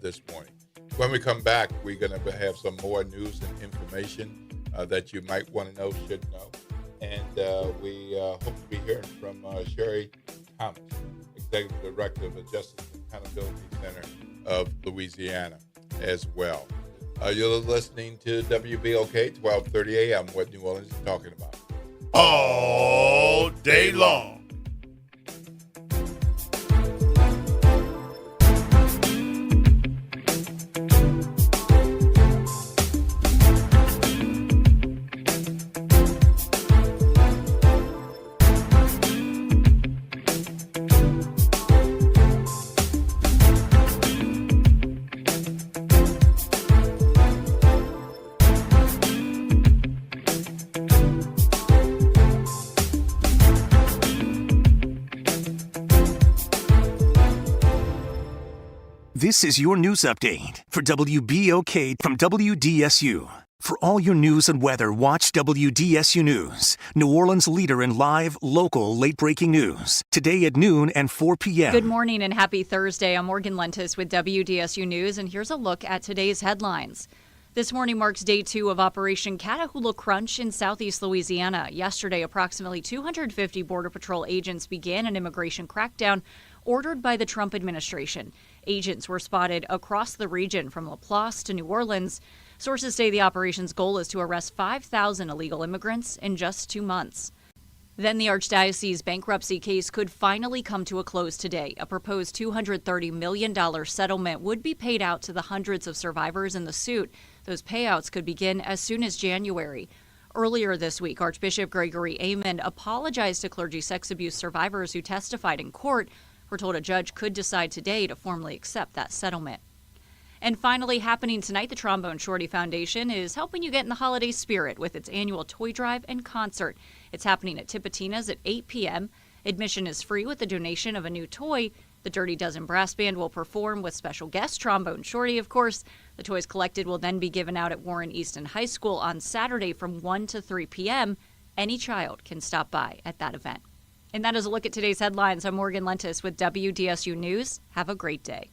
Speaker 5: this morning. When we come back, we're going to have some more news and information that you might want to know, should know. And we hope to be hearing from Sherry Thomas, Executive Director of the Justice and Accountability Center of Louisiana as well. You're listening to WBOK, 1230 a.m., what New Orleans is talking about.
Speaker 6: All day long.
Speaker 8: This is your news update for WBOK from WDSU. For all your news and weather, watch WDSU News, New Orleans' leader in live, local, late-breaking news. Today at noon and 4 p.m.
Speaker 9: Good morning and happy Thursday. I'm Morgan Lentis with WDSU News, and here's a look at today's headlines. This morning marks day 2 of Operation Catahoula Crunch in southeast Louisiana. Yesterday, approximately 250 Border Patrol agents began an immigration crackdown ordered by the Trump administration. Agents were spotted across the region from Laplace to New Orleans. Sources say the operation's goal is to arrest 5,000 illegal immigrants in just 2 months. Then the Archdiocese bankruptcy case could finally come to a close today. A proposed $230 million settlement would be paid out to the hundreds of survivors in the suit. Those payouts could begin as soon as January. Earlier this week, Archbishop Gregory Aymond apologized to clergy sex abuse survivors who testified in court. We're told a judge could decide today to formally accept that settlement. And finally, happening tonight, the Trombone Shorty Foundation is helping you get in the holiday spirit with its annual toy drive and concert. It's happening at Tipitina's at 8 p.m. Admission is free with the donation of a new toy. The Dirty Dozen Brass Band will perform with special guest Trombone Shorty, of course. The toys collected will then be given out at Warren Easton High School on Saturday from 1 to 3 p.m. Any child can stop by at that event. And that is a look at today's headlines. I'm Morgan Lentis with WDSU News. Have a great day.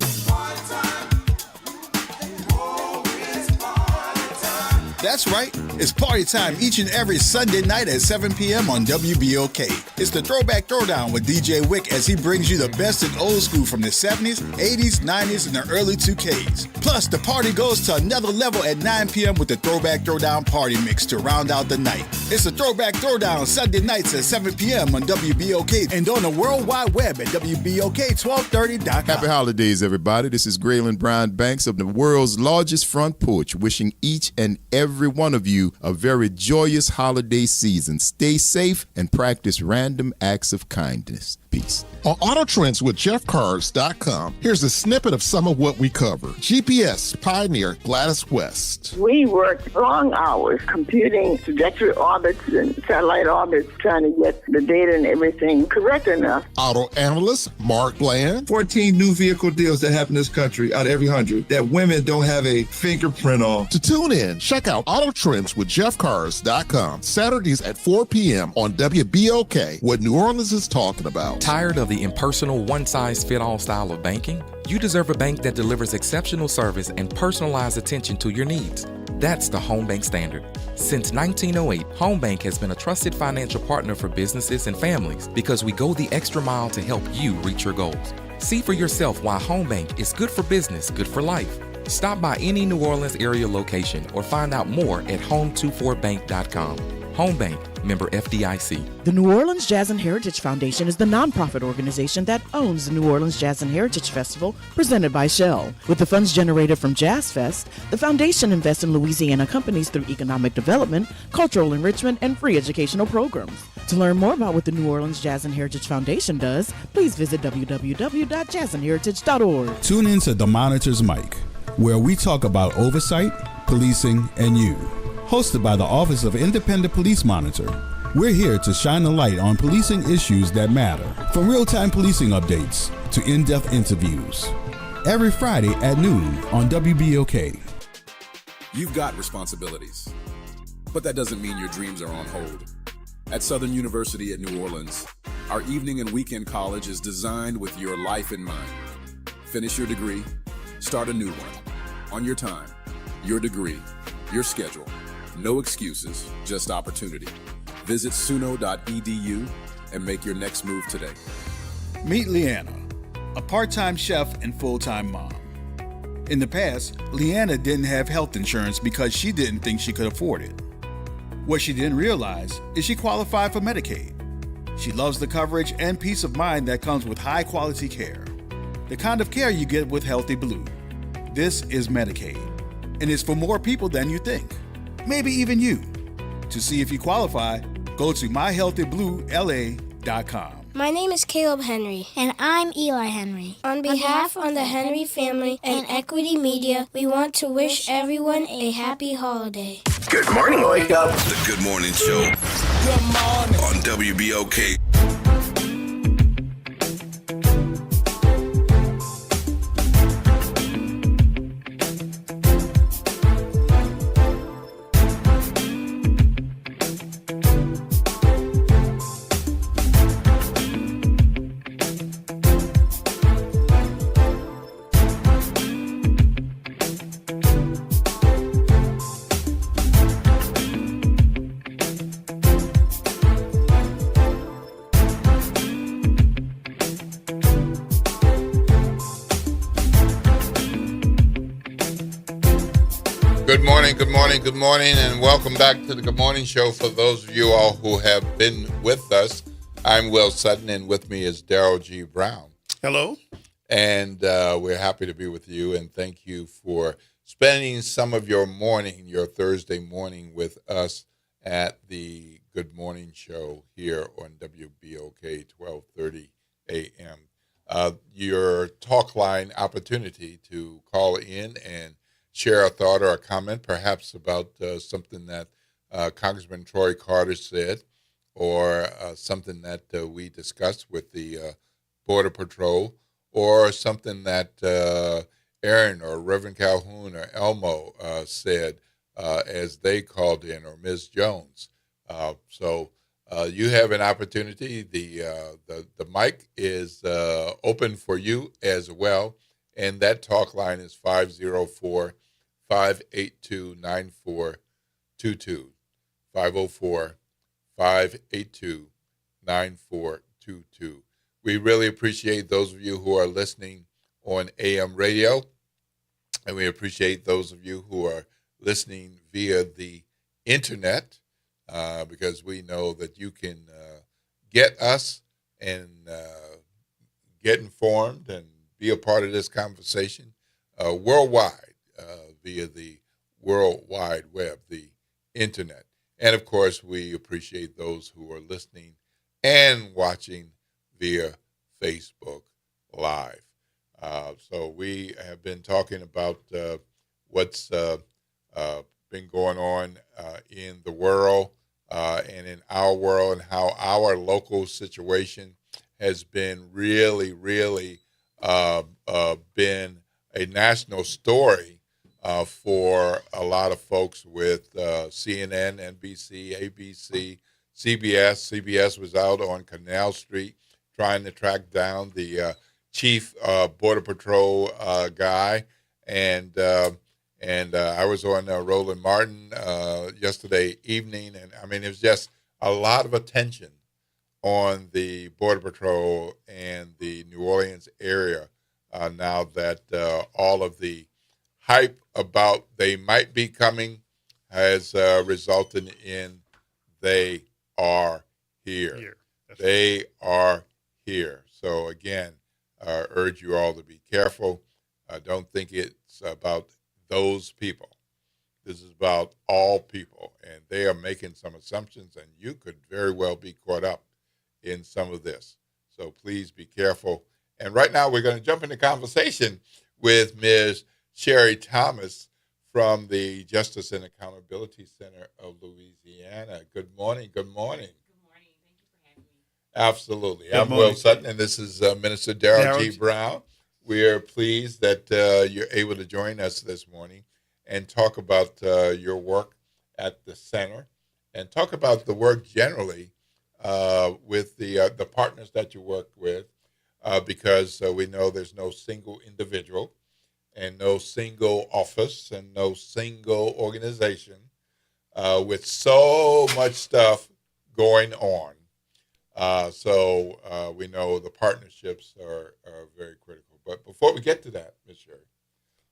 Speaker 10: That's right. It's party time each and every Sunday night at 7 p.m. on WBOK. It's the Throwback Throwdown with DJ Wick as he brings you the best in old school from the 70s, 80s, 90s, and the early 2Ks. Plus, the party goes to another level at 9 p.m. with the Throwback Throwdown Party Mix to round out the night. It's the Throwback Throwdown Sunday nights at 7 p.m. on WBOK and on the World Wide Web at WBOK1230.com.
Speaker 11: Happy holidays, everybody. This is Graylin Brown Banks of the world's largest front porch, wishing each and every one of you you a very joyous holiday season. Stay safe and practice random acts of kindness. Peace.
Speaker 12: On Auto Trends with JeffCars.com, here's a snippet of some of what we cover. GPS pioneer Gladys West.
Speaker 13: We worked long hours computing trajectory orbits and satellite orbits, trying to get the data and everything correct enough.
Speaker 12: Auto analyst Mark Bland.
Speaker 15: 14 new vehicle deals that happen in this country out of every 100 that women don't have a fingerprint on.
Speaker 12: To tune in, check out Auto Trends with JeffCars.com. Saturdays at 4 p.m. on WBOK, what New Orleans is talking about.
Speaker 16: Tired of the impersonal, one-size-fit-all style of banking? You deserve a bank that delivers exceptional service and personalized attention to your needs. That's the Home Bank Standard. Since 1908, Home Bank has been a trusted financial partner for businesses and families because we go the extra mile to help you reach your goals. See for yourself why Home Bank is good for business, good for life. Stop by any New Orleans area location or find out more at home24bank.com. Home Bank, member FDIC.
Speaker 17: The New Orleans Jazz and Heritage Foundation is the nonprofit organization that owns the New Orleans Jazz and Heritage Festival, presented by Shell. With the funds generated from Jazz Fest, the foundation invests in Louisiana companies through economic development, cultural enrichment, and free educational programs. To learn more about what the New Orleans Jazz and Heritage Foundation does, please visit www.jazzandheritage.org.
Speaker 18: Tune in to The Monitor's Mic, where we talk about oversight, policing, and you. Hosted by the Office of Independent Police Monitor, we're here to shine a light on policing issues that matter, from real-time policing updates to in-depth interviews. Every Friday at noon on WBOK.
Speaker 19: You've got responsibilities, but that doesn't mean your dreams are on hold. At Southern University at New Orleans, our evening and weekend college is designed with your life in mind. Finish your degree, start a new one, on your time, your degree, your schedule. No excuses, just opportunity. Visit suno.edu and make your next move today.
Speaker 15: Meet Leanna, a part-time chef and full-time mom. In the past, Leanna didn't have health insurance because she didn't think she could afford it. What she didn't realize is she qualified for Medicaid. She loves the coverage and peace of mind that comes with high-quality care. The kind of care you get with Healthy Blue. This is Medicaid, and it's for more people than you think. Maybe even you. To see if you qualify, go to myhealthybluela.com.
Speaker 29: My name is Caleb Henry. And I'm Eli Henry. On behalf of the Henry family and Equity Media, we want to wish everyone a happy holiday.
Speaker 14: Good morning, Wake Up. The Good Morning Show. Good morning. On WBOK.
Speaker 5: Good morning, and welcome back to the Good Morning Show. For those of you all who have been with us, I'm Will Sutton, and with me is Daryl G. Brown.
Speaker 6: Hello.
Speaker 5: And we're happy to be with you, and thank you for spending some of your morning, your Thursday morning, with us at the Good Morning Show here on WBOK 1230 a.m. Your talk line opportunity to call in and share a thought or a comment, perhaps about something that Congressman Troy Carter said, or something that we discussed with the Border Patrol, or something that Aaron or Reverend Calhoun or Elmo said as they called in, or Ms. Jones. So you have an opportunity. The mic is open for you as well, and that talk line is 504-582-9422, 504-582-9422. We really appreciate those of you who are listening on AM radio, and we appreciate those of you who are listening via the internet, because we know that you can get us and get informed and be a part of this conversation worldwide via the World Wide Web, the internet. And, of course, we appreciate those who are listening and watching via Facebook Live. So we have been talking about what's been going on in the world and in our world, and how our local situation has been really, really been a national story for a lot of folks with CNN, NBC, ABC, CBS. CBS was out on Canal Street trying to track down the chief Border Patrol guy, and I was on Roland Martin yesterday evening, and I mean, it was just a lot of attention on the Border Patrol and the New Orleans area now that all of the hype about they might be coming has resulted in they are here. They are here. So again, I urge you all to be careful. I don't think it's about those people. This is about all people, and they are making some assumptions, and you could very well be caught up in some of this. So please be careful. And right now we're going to jump into conversation with Ms. Sherry Thomas from the Justice and Accountability Center of Louisiana. Good morning. Good morning. Good morning. Thank you for having me. Absolutely. I'm Will Sutton, and this is Minister Darrell G. Brown. We are pleased that you're able to join us this morning and talk about your work at the center and talk about the work generally with the partners that you work with, because we know there's no single individual and no single office and no single organization with so much stuff going on. So we know the partnerships are very critical. But before we get to that, Ms. Sherry,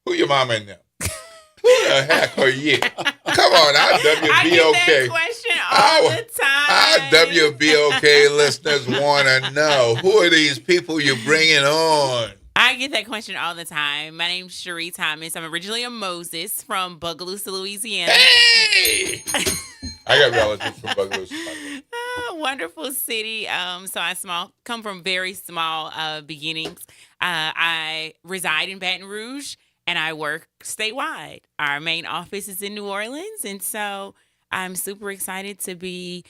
Speaker 5: who your mama and them? Who the heck are you? Come on, our WBOK.
Speaker 20: I get that question all the time.
Speaker 5: Our WBOK listeners want to know, who are these people you're bringing on?
Speaker 20: I get that question all the time. My name's Sherry Thomas. I'm originally a Moses from Bogalusa, Louisiana.
Speaker 5: Hey! I got relatives from Bogalusa.
Speaker 20: Wonderful city. So I come from very small beginnings. I reside in Baton Rouge, and I work statewide. Our main office is in New Orleans, and so I'm super excited to be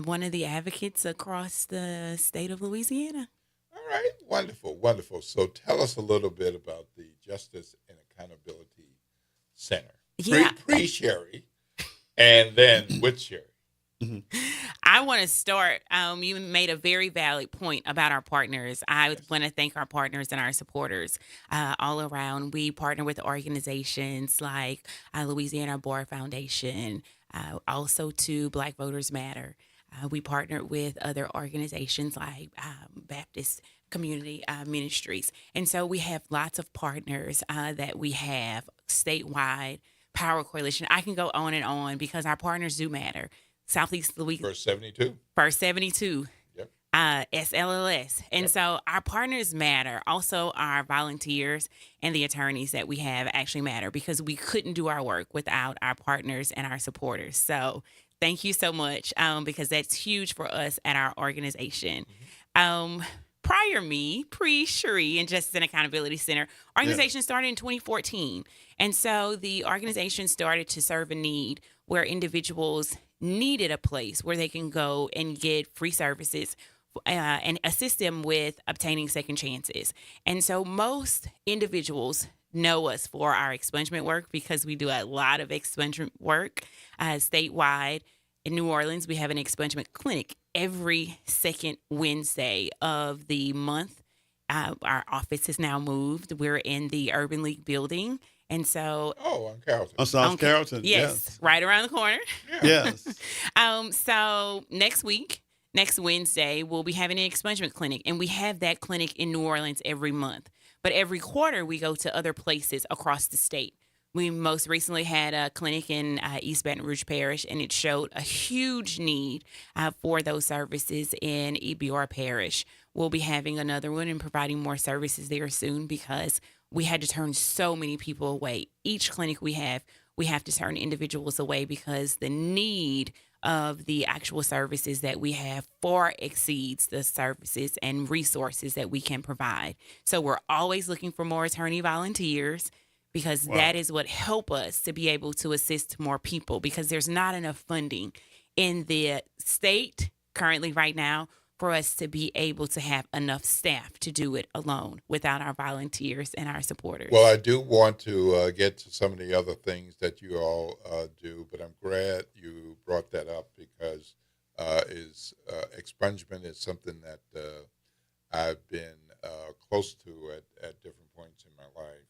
Speaker 20: one of the advocates across the state of Louisiana.
Speaker 5: All right. Wonderful, wonderful. So tell us a little bit about the Justice and Accountability Center.
Speaker 20: Yeah.
Speaker 5: Pre-Sherry, and then with Sherry.
Speaker 20: Mm-hmm. I want to start. You made a very valid point about our partners. I want to thank our partners and our supporters all around. We partner with organizations like Louisiana Bar Foundation, also to Black Voters Matter. We partnered with other organizations like Baptist Community Ministries. And so we have lots of partners that we have statewide, Power Coalition. I can go on and on because our partners do matter. Southeast Louisiana. First 72. Yep. SLLS. And so our partners matter. Also, our volunteers and the attorneys that we have actually matter because we couldn't do our work without our partners and our supporters. So thank you so much because that's huge for us at our organization. Pre-Sherry and Justice and Accountability Center, organization started in 2014. And so the organization started to serve a need where individuals needed a place where they can go and get free services and assist them with obtaining second chances. And so most individuals know us for our expungement work because we do a lot of expungement work statewide. In New Orleans, we have an expungement clinic every second Wednesday of the month. Our office has now moved. We're in the Urban League building. And so,
Speaker 5: on Carrollton.
Speaker 6: On South Carrollton.
Speaker 20: Yes, right around the corner.
Speaker 6: Yes.
Speaker 20: So next Wednesday, we'll be having an expungement clinic, and we have that clinic in New Orleans every month. But every quarter, we go to other places across the state. We most recently had a clinic in East Baton Rouge Parish, and it showed a huge need for those services in EBR Parish. We'll be having another one and providing more services there soon because we had to turn so many people away. Each clinic we have, we have to turn individuals away because the need of the actual services that we have far exceeds the services and resources that we can provide. So we're always looking for more attorney volunteers because that is what help us to be able to assist more people, because there's not enough funding in the state currently right now for us to be able to have enough staff to do it alone without our volunteers and our supporters.
Speaker 5: Well, I do want to get to some of the other things that you all do, but I'm glad you brought that up because expungement is something that I've been close to at different points in my life,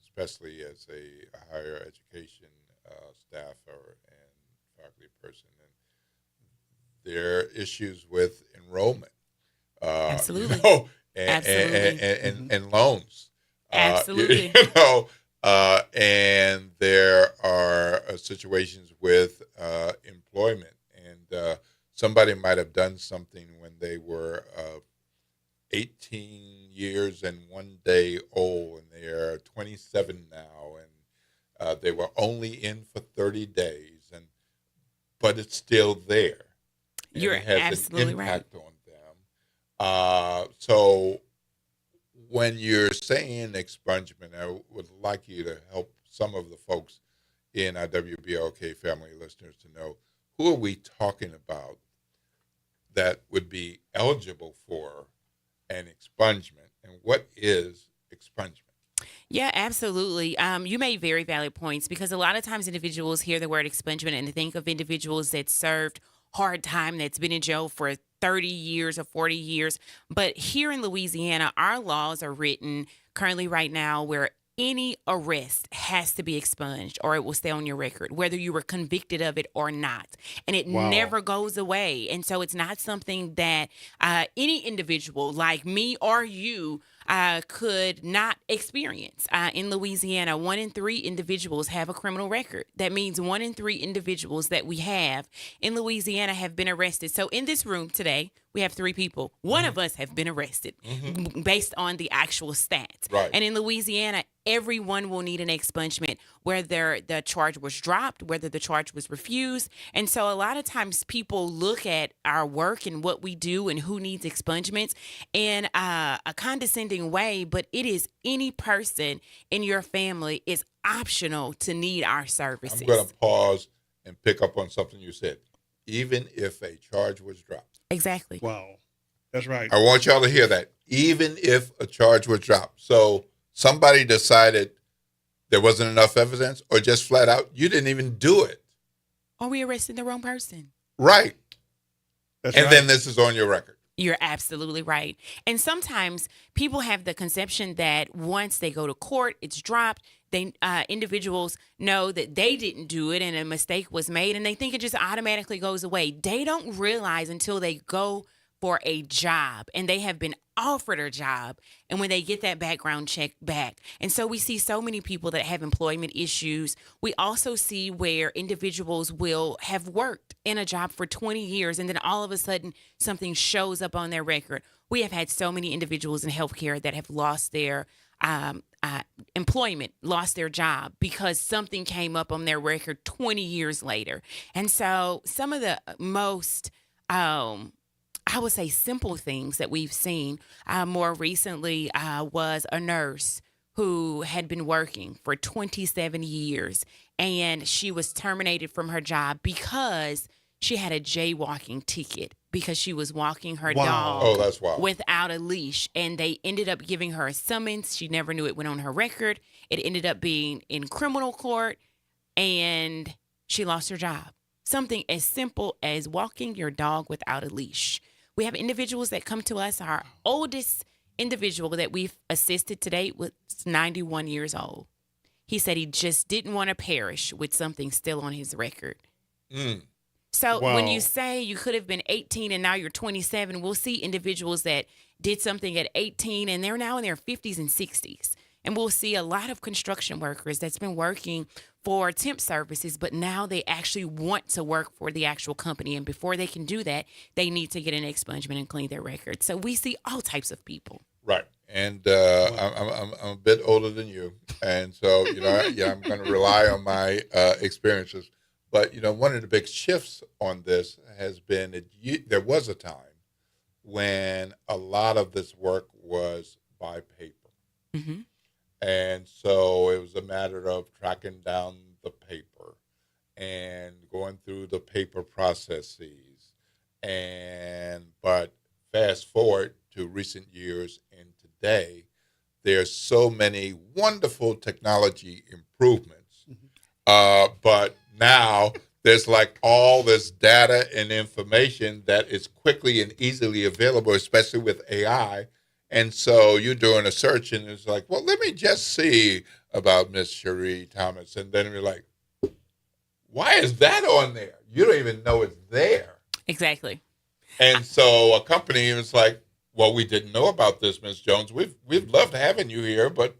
Speaker 5: especially as a higher education staffer and faculty person. There are issues with enrollment,
Speaker 20: absolutely,
Speaker 5: and loans,
Speaker 20: absolutely,
Speaker 5: and there are situations with employment, and somebody might have done something when they were 18 years and 1 day old, and they are 27 now, and they were only in for 30 days, but it's still there.
Speaker 20: You're
Speaker 5: it has
Speaker 20: absolutely
Speaker 5: an impact on them. So when you're saying expungement, I would like you to help some of the folks in our WBLK family listeners to know, who are we talking about that would be eligible for an expungement, and what is expungement?
Speaker 20: Yeah, absolutely. You made very valid points, because a lot of times individuals hear the word expungement and they think of individuals that served hard time, that's been in jail for 30 years or 40 years. But here in Louisiana, our laws are written currently right now where any arrest has to be expunged or it will stay on your record, whether you were convicted of it or not. And it never goes away. And so it's not something that any individual like me or you could not experience. In Louisiana, 1 in 3 individuals have a criminal record. That means 1 in 3 individuals that we have in Louisiana have been arrested. So in this room today, we have 3 people. One of us have been arrested based on the actual stats.
Speaker 5: Right.
Speaker 20: And in Louisiana, everyone will need an expungement, whether the charge was dropped, whether the charge was refused. And so a lot of times people look at our work and what we do and who needs expungements in a condescending way, but it is any person in your family is optional to need our services.
Speaker 5: I'm going to pause and pick up on something you said. Even if a charge was dropped.
Speaker 20: Exactly.
Speaker 6: Wow. That's right.
Speaker 5: I want y'all to hear that. Even if a charge was dropped. So somebody decided there wasn't enough evidence, or just flat out, you didn't even do it.
Speaker 20: Or we arrested the wrong person.
Speaker 5: Right.
Speaker 6: That's
Speaker 5: and
Speaker 6: right.
Speaker 5: then this is on your record.
Speaker 20: You're absolutely right. And sometimes people have the conception that once they go to court, it's dropped. They individuals know that they didn't do it and a mistake was made, and they think it just automatically goes away. They don't realize until they go for a job and they have been offered a job, and when they get that background check back. And so we see so many people that have employment issues. We also see where individuals will have worked in a job for 20 years and then all of a sudden something shows up on their record. We have had so many individuals in healthcare that have lost their employment, lost their job because something came up on their record 20 years later. And so some of the most I would say simple things that we've seen more recently was a nurse who had been working for 27 years, and she was terminated from her job because she had a jaywalking ticket because she was walking her dog
Speaker 5: that's wild.
Speaker 20: without a leash, and they ended up giving her a summons. She never knew it went on her record. It ended up being in criminal court, and she lost her job. Something as simple as walking your dog without a leash. We have individuals that come to us. Our oldest individual that we've assisted to date was 91 years old. He said he just didn't want to perish with something still on his record. So when you say you could have been 18 and now you're 27, we'll see individuals that did something at 18 and they're now in their 50s and 60s. And we'll see a lot of construction workers that's been working for temp services, but now they actually want to work for the actual company. And before they can do that, they need to get an expungement and clean their record. So we see all types of people.
Speaker 5: Right. And I'm a bit older than you. And so, I'm going to rely on my experiences. But, one of the big shifts on this has been that there was a time when a lot of this work was by paper.
Speaker 20: Mm-hmm.
Speaker 5: And so it was a matter of tracking down the paper and going through the paper processes. But fast forward to recent years and today, there's so many wonderful technology improvements. But now there's like all this data and information that is quickly and easily available, especially with AI. And so you're doing a search and it's like, well, let me just see about Miss Cherie Thomas. And then you're like, why is that on there? You don't even know it's there.
Speaker 20: Exactly.
Speaker 5: And so a company was like, well, we didn't know about this, Ms. Jones. We've loved having you here, but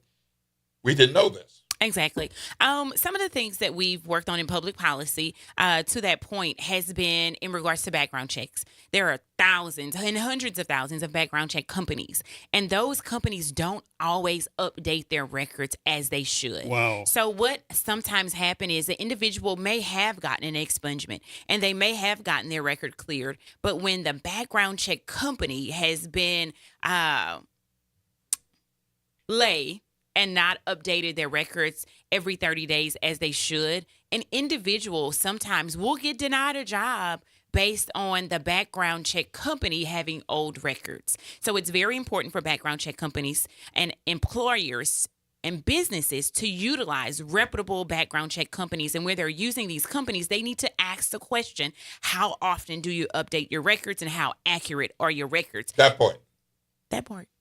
Speaker 5: we didn't know this.
Speaker 20: Exactly. Some of the things that we've worked on in public policy to that point has been in regards to background checks. There are thousands and hundreds of thousands of background check companies, and those companies don't always update their records as they should.
Speaker 6: Wow.
Speaker 20: So what sometimes happens is the individual may have gotten an expungement and they may have gotten their record cleared, but when the background check company has been lay and not updated their records every 30 days as they should, an individual sometimes will get denied a job based on the background check company having old records. So it's very important for background check companies and employers and businesses to utilize reputable background check companies. And where they're using these companies, they need to ask the question, how often do you update your records and how accurate are your records?
Speaker 5: That point.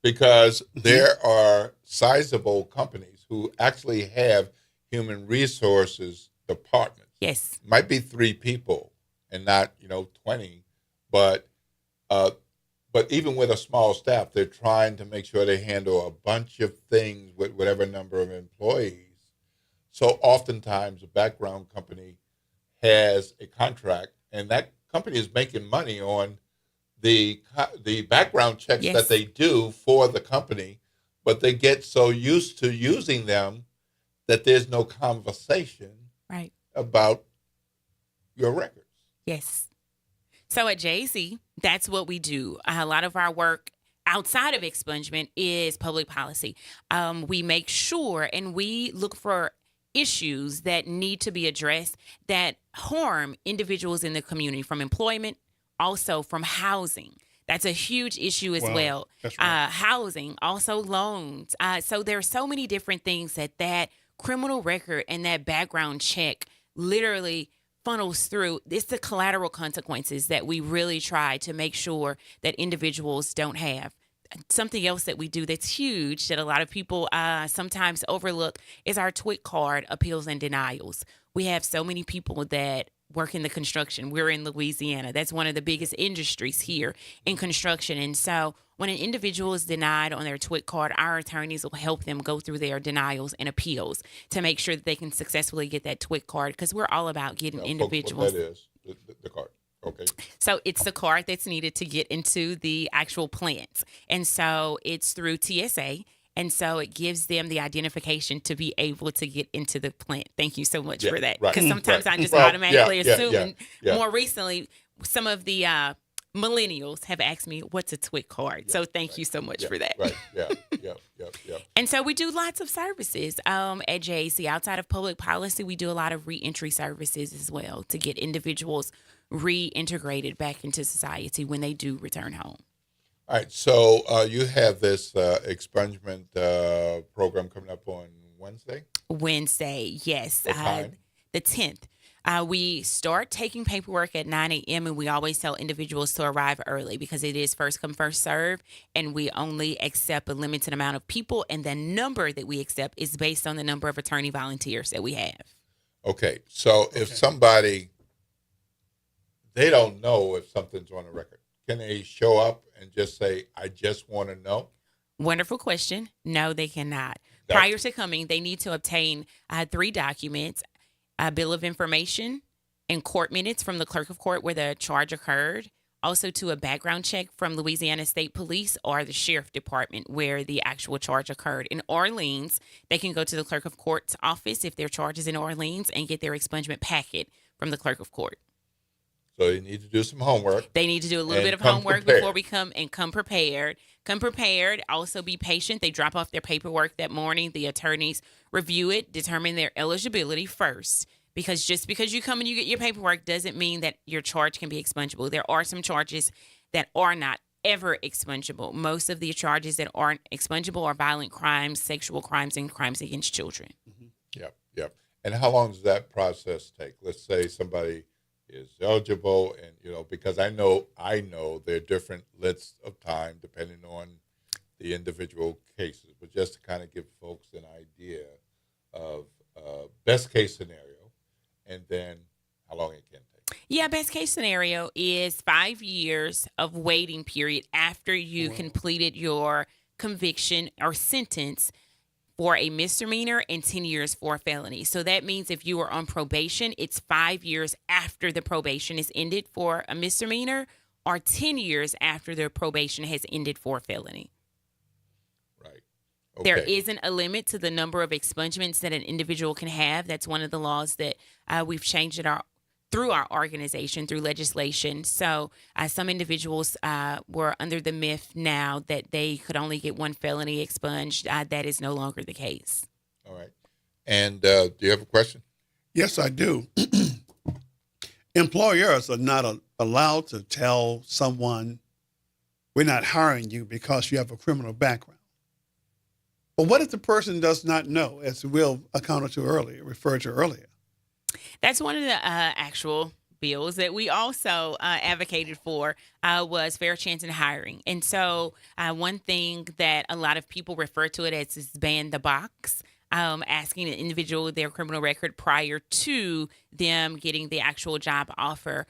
Speaker 5: Because there are sizable companies who actually have human resources departments.
Speaker 20: Yes.
Speaker 5: Might be 3 people and not, 20. But even with a small staff, they're trying to make sure they handle a bunch of things with whatever number of employees. So oftentimes a background company has a contract, and that company is making money on the background checks that they do for the company, but they get so used to using them that there's no conversation about your records.
Speaker 20: Yes. So at JAC, that's what we do. A lot of our work outside of expungement is public policy. We make sure and we look for issues that need to be addressed that harm individuals in the community, from employment, also from housing. That's a huge issue as well.
Speaker 6: That's right.
Speaker 20: Housing, also loans. So there are so many different things that criminal record and that background check literally funnels through. It's the collateral consequences that we really try to make sure that individuals don't have. Something else that we do that's huge that a lot of people sometimes overlook is our TWIC card appeals and denials. We have so many people that work in the construction. We're in Louisiana. That's one of the biggest industries here in construction. And so when an individual is denied on their TWIC card, our attorneys will help them go through their denials and appeals to make sure that they can successfully get that TWIC card, because we're all about getting individuals.
Speaker 5: What that is, the card. Okay.
Speaker 20: So it's the card that's needed to get into the actual plants. And so it's through TSA. And so it gives them the identification to be able to get into the plant. Thank you so much for that. Because sometimes I just automatically assume. And more recently, some of the millennials have asked me, what's a TWIC card? So thank you so much for that.
Speaker 5: Right. Yeah.
Speaker 20: And so we do lots of services at JAC. Outside of public policy, we do a lot of reentry services as well to get individuals reintegrated back into society when they do return home.
Speaker 5: All right, so you have this expungement program coming up on Wednesday?
Speaker 20: Wednesday, yes.
Speaker 5: What time?
Speaker 20: The 10th. We start taking paperwork at 9 a.m. and we always tell individuals to arrive early because it is first come, first serve, and we only accept a limited amount of people, and the number that we accept is based on the number of attorney volunteers that we have.
Speaker 5: Okay, so if somebody, they don't know if something's on the record, can they show up and just say, I just want to know?
Speaker 20: Wonderful question. No, they cannot. Prior to coming, they need to obtain 3 documents, a bill of information and court minutes from the clerk of court where the charge occurred, also to a background check from Louisiana State Police or the Sheriff Department where the actual charge occurred. In Orleans, they can go to the Clerk of Court's office if their charge is in Orleans and get their expungement packet from the Clerk of Court.
Speaker 5: So you need to do some homework.
Speaker 20: They need to do a little bit of homework before we come and come prepared. Come prepared. Also be patient. They drop off their paperwork that morning. The attorneys review it, determine their eligibility first. Because just because you come and you get your paperwork doesn't mean that your charge can be expungible. There are some charges that are not ever expungible. Most of the charges that aren't expungible are violent crimes, sexual crimes, and crimes against children.
Speaker 5: Yep. And how long does that process take? Let's say somebody is eligible, and because I know there are different lists of time depending on the individual cases, but just to kind of give folks an idea of best case scenario, and then how long it can take.
Speaker 20: Yeah, best case scenario is 5 years of waiting period after you completed your conviction or sentence for a misdemeanor and 10 years for a felony. So that means if you are on probation, it's 5 years after the probation is ended for a misdemeanor or 10 years after the probation has ended for a felony.
Speaker 5: Right.
Speaker 20: Okay. There isn't a limit to the number of expungements that an individual can have. That's one of the laws that we've changed through our organization, through legislation. So some individuals were under the myth now that they could only get one felony expunged. That is no longer the case.
Speaker 5: All right. And do you have a question?
Speaker 6: Yes, I do. Employers are not allowed to tell someone, we're not hiring you because you have a criminal background. But what if the person does not know, as Will referred to earlier?
Speaker 20: That's one of the actual bills that we also advocated for was fair chance in hiring. And so one thing that a lot of people refer to it as is ban the box, asking an individual their criminal record prior to them getting the actual job offer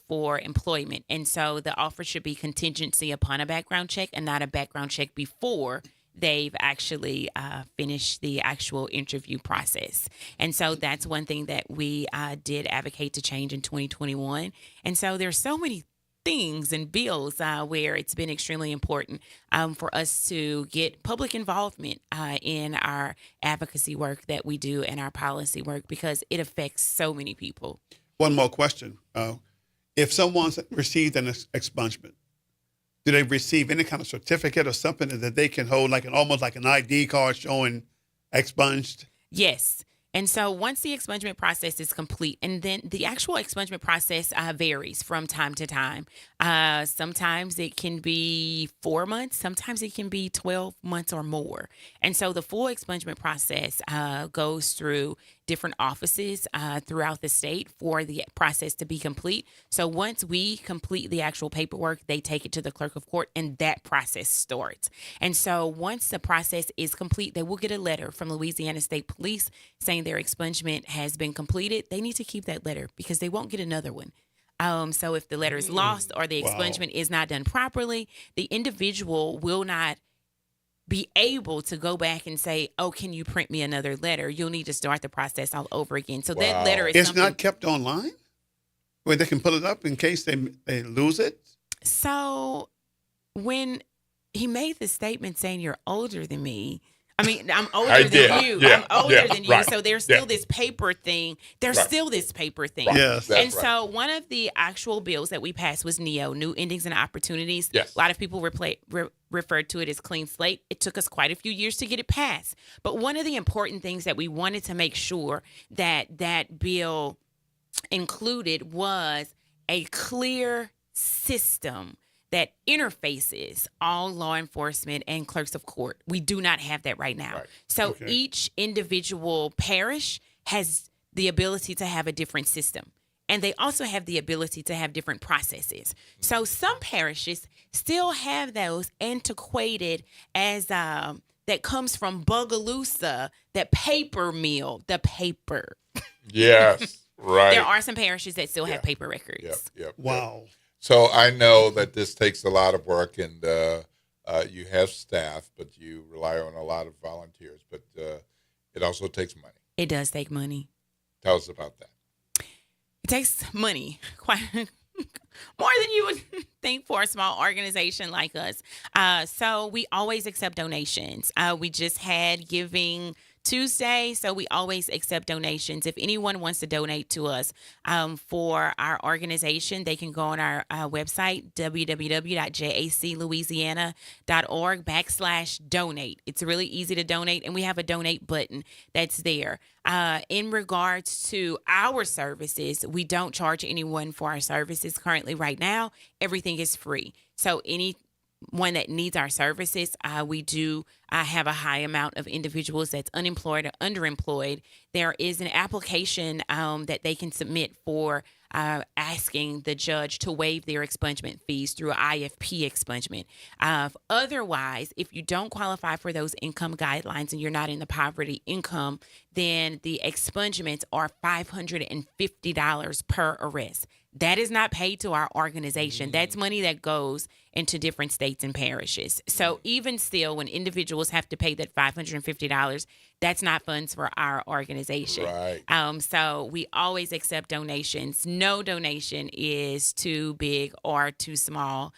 Speaker 20: for employment. And so the offer should be contingency upon a background check and not a background check before they've actually finished the actual interview process. And so that's one thing that we did advocate to change in 2021. And so there's so many things and bills where it's been extremely important for us to get public involvement in our advocacy work that we do and our policy work because it affects so many people.
Speaker 6: One more question. If someone's received an expungement, do they receive any kind of certificate or something that they can hold, almost like an ID card showing expunged?
Speaker 20: Yes. And so once the expungement process is complete, and then the actual expungement process varies from time to time. Sometimes it can be 4 months. Sometimes it can be 12 months or more. And so the full expungement process goes through different offices throughout the state for the process to be complete. So once we complete the actual paperwork, they take it to the clerk of court and that process starts. And so once the process is complete, they will get a letter from Louisiana State Police saying their expungement has been completed. They need to keep that letter because they won't get another one. So if the letter is lost or the expungement is not done properly, the individual will not be able to go back and say, oh, can you print me another letter? You'll need to start the process all over again. So that letter is
Speaker 6: It's not kept online where they can pull it up in case they lose it?
Speaker 20: So when he made the statement saying you're older than me, I mean, I'm older than you.
Speaker 5: Yeah.
Speaker 20: I'm older than you.
Speaker 5: Right.
Speaker 20: So there's still this paper thing. There's still this paper thing.
Speaker 6: Right. Yes.
Speaker 20: And so one of the actual bills that we passed was NEO, New Endings and Opportunities.
Speaker 5: Yes.
Speaker 20: A lot of people referred to it as clean slate. It took us quite a few years to get it passed. But one of the important things that we wanted to make sure that that bill included was a clear system that interfaces all law enforcement and clerks of court. We do not have that right now. Right. So each individual parish has the ability to have a different system. And they also have the ability to have different processes. So some parishes still have those antiquated as that comes from Bogalusa, that paper mill, the paper.
Speaker 5: Yes, right.
Speaker 20: There are some parishes that still have paper records.
Speaker 5: Yep.
Speaker 6: Wow.
Speaker 5: So I know that this takes a lot of work, and you have staff, but you rely on a lot of volunteers. But it also takes money.
Speaker 20: It does take money.
Speaker 5: Tell us about that.
Speaker 20: It takes money, quite more than you would think for a small organization like us. So we always accept donations. We just had Giving Tuesday, so we always accept donations. If anyone wants to donate to us for our organization, they can go on our website, www.jaclouisiana.org/donate. It's really easy to donate, and we have a donate button that's there. In regards to our services, we don't charge anyone for our services currently right now. Everything is free. So anyone that needs our services, we do have a high amount of individuals that's unemployed or underemployed. There is an application that they can submit for asking the judge to waive their expungement fees through IFP expungement. Otherwise, if you don't qualify for those income guidelines and you're not in the poverty income, then the expungements are $550 per arrest. That is not paid to our organization. That's money that goes into different states and parishes. So even still, when individuals have to pay that $550, that's not funds for our organization.
Speaker 5: Right.
Speaker 20: So we always accept donations. No donation is too big or too small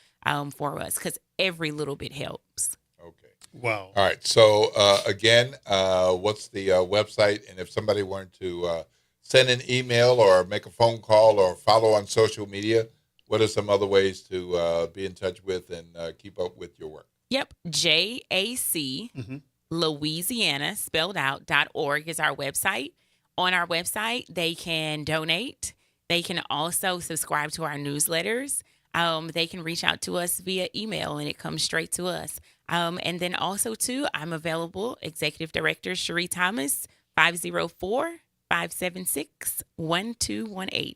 Speaker 20: for us, because every little bit helps.
Speaker 5: Okay.
Speaker 6: Wow.
Speaker 5: All right. So again, what's the website? And if somebody wanted to send an email or make a phone call or follow on social media, what are some other ways to be in touch with and keep up with your work?
Speaker 20: Yep. JAC Louisiana spelled out .org is our website. On our website, they can donate. They can also subscribe to our newsletters. They can reach out to us via email, and it comes straight to us. And then also, too, I'm available, Executive Director Cherie Thomas, 504-576-1218.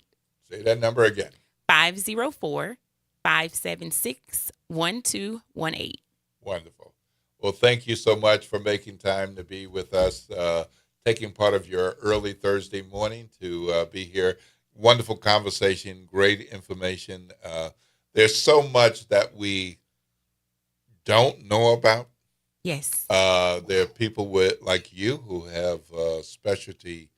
Speaker 5: Say that number again.
Speaker 20: 504-576-1218.
Speaker 5: Wonderful. Well, thank you so much for making time to be with us, taking part of your early Thursday morning to be here. Wonderful conversation, great information. There's so much that we don't know about.
Speaker 20: Yes.
Speaker 5: There are people like you who have specialty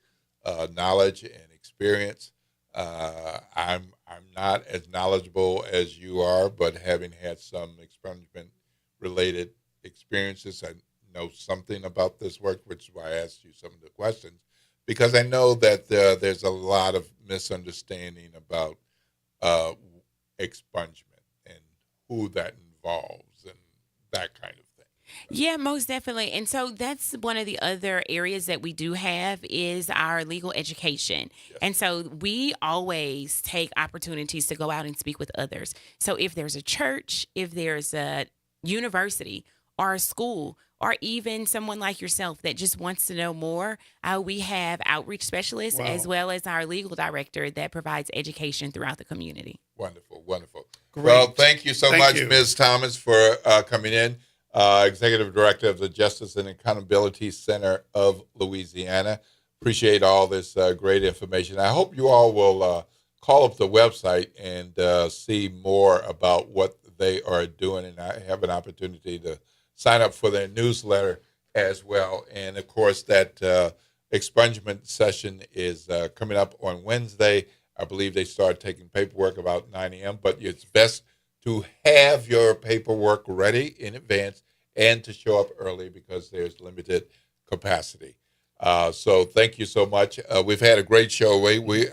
Speaker 5: knowledge and experience. I'm not as knowledgeable as you are, but having had some expungement-related experiences, I know something about this work, which is why I asked you some of the questions, because I know that there's a lot of misunderstanding about expungement and who that involves and that kind of thing.
Speaker 20: Yeah, most definitely. And so that's one of the other areas that we do have is our legal education. Yes. And so we always take opportunities to go out and speak with others. So if there's a church, if there's a university or a school, or even someone like yourself that just wants to know more, we have outreach specialists as well as our legal director that provides education throughout the community.
Speaker 5: Wonderful, wonderful.
Speaker 6: Great.
Speaker 5: Well, thank you so much, Ms. Thomas, for coming in. Executive Director of the Justice and Accountability Center of Louisiana. Appreciate all this great information. I hope you all will call up the website and see more about what they are doing, and I have an opportunity to sign up for their newsletter as well. And, of course, that expungement session is coming up on Wednesday. I believe they start taking paperwork about 9 a.m., but it's best to have your paperwork ready in advance and to show up early because there's limited capacity. So thank you so much. We've had a great show. We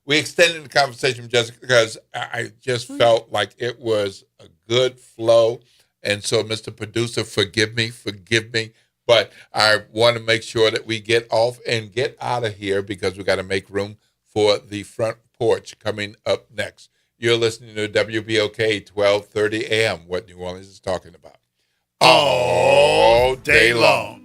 Speaker 5: extended the conversation just because I just felt like it was a good flow. And so, Mr. Producer, forgive me, but I want to make sure that we get off and get out of here because we got to make room for the front porch coming up next. You're listening to WBOK 1230 AM, what New Orleans is talking about. All day long.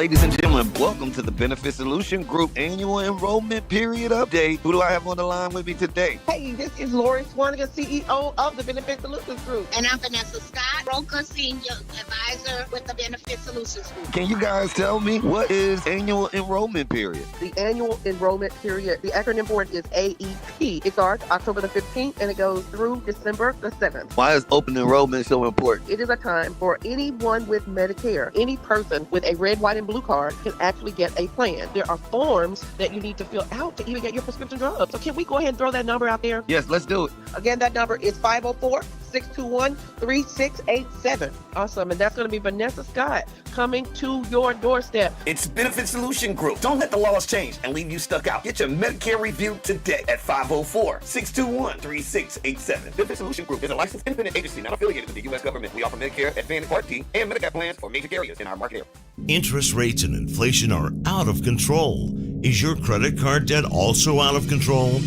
Speaker 1: Ladies and gentlemen, welcome to the Benefit Solution Group Annual Enrollment Period Update. Who do I have on the line with me today?
Speaker 21: Hey, this is Lori Swanigan, CEO of the Benefit Solutions Group.
Speaker 22: And I'm Vanessa Scott, broker senior advisor with the Benefit Solutions Group.
Speaker 1: Can you guys tell me what is Annual Enrollment Period?
Speaker 21: The Annual Enrollment Period, the acronym for it is AEP. It starts October the 15th and it goes through December the 7th.
Speaker 1: Why is open enrollment so important?
Speaker 21: It is a time for anyone with Medicare, any person with a red, white, and blue card can actually get a plan. There are forms that you need to fill out to even get your prescription drugs. So can we go ahead and throw that number out there?
Speaker 1: Yes, let's do it.
Speaker 21: Again, that number is 504-621-3687. Awesome. And that's going to be Vanessa Scott coming to your doorstep.
Speaker 23: It's Benefit Solution Group. Don't let the laws change and leave you stuck out. Get your Medicare review today at 504-621-3687. Benefit Solution Group is a licensed independent agency not affiliated with the U.S. government. We offer Medicare Advantage Part D and Medicare plans for major carriers in our market area.
Speaker 24: Interest rates and inflation are out of control. Is your credit card debt also out of control?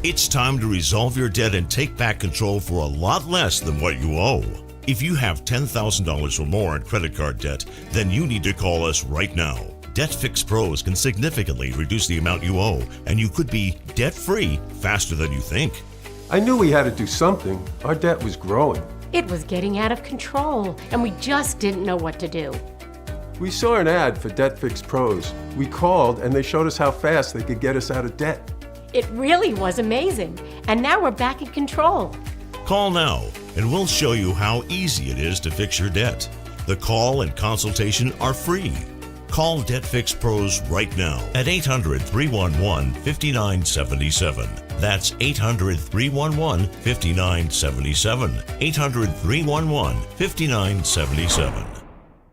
Speaker 24: It's time to resolve your debt and take back control for a lot less than what you owe. If you have $10,000 or more in credit card debt, then you need to call us right now. Debt Fix Pros can significantly reduce the amount you owe, and you could be debt-free faster than you think.
Speaker 25: I knew we had to do something. Our debt was growing.
Speaker 26: It was getting out of control, and we just didn't know what to do.
Speaker 25: We saw an ad for Debt Fix Pros. We called, and they showed us how fast they could get us out of debt.
Speaker 26: It really was amazing, and now we're back in control.
Speaker 24: Call now, and we'll show you how easy it is to fix your debt. The call and consultation are free. Call Debt Fix Pros right now at 800-311-5977. That's 800-311-5977. 800-311-5977.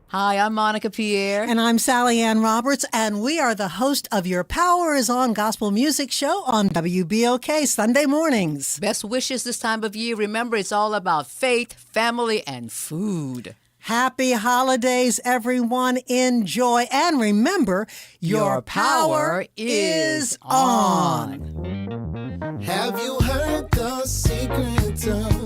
Speaker 27: Hi, I'm Monica Pierre. And I'm Sally Ann Roberts, and we are the host of your Power is On Gospel Music Show on WBOK Sunday mornings.
Speaker 28: Best wishes this time of year. Remember, it's all about faith, family, and food.
Speaker 27: Happy holidays, everyone. Enjoy. And remember, your power is on.
Speaker 30: Have you heard the secret of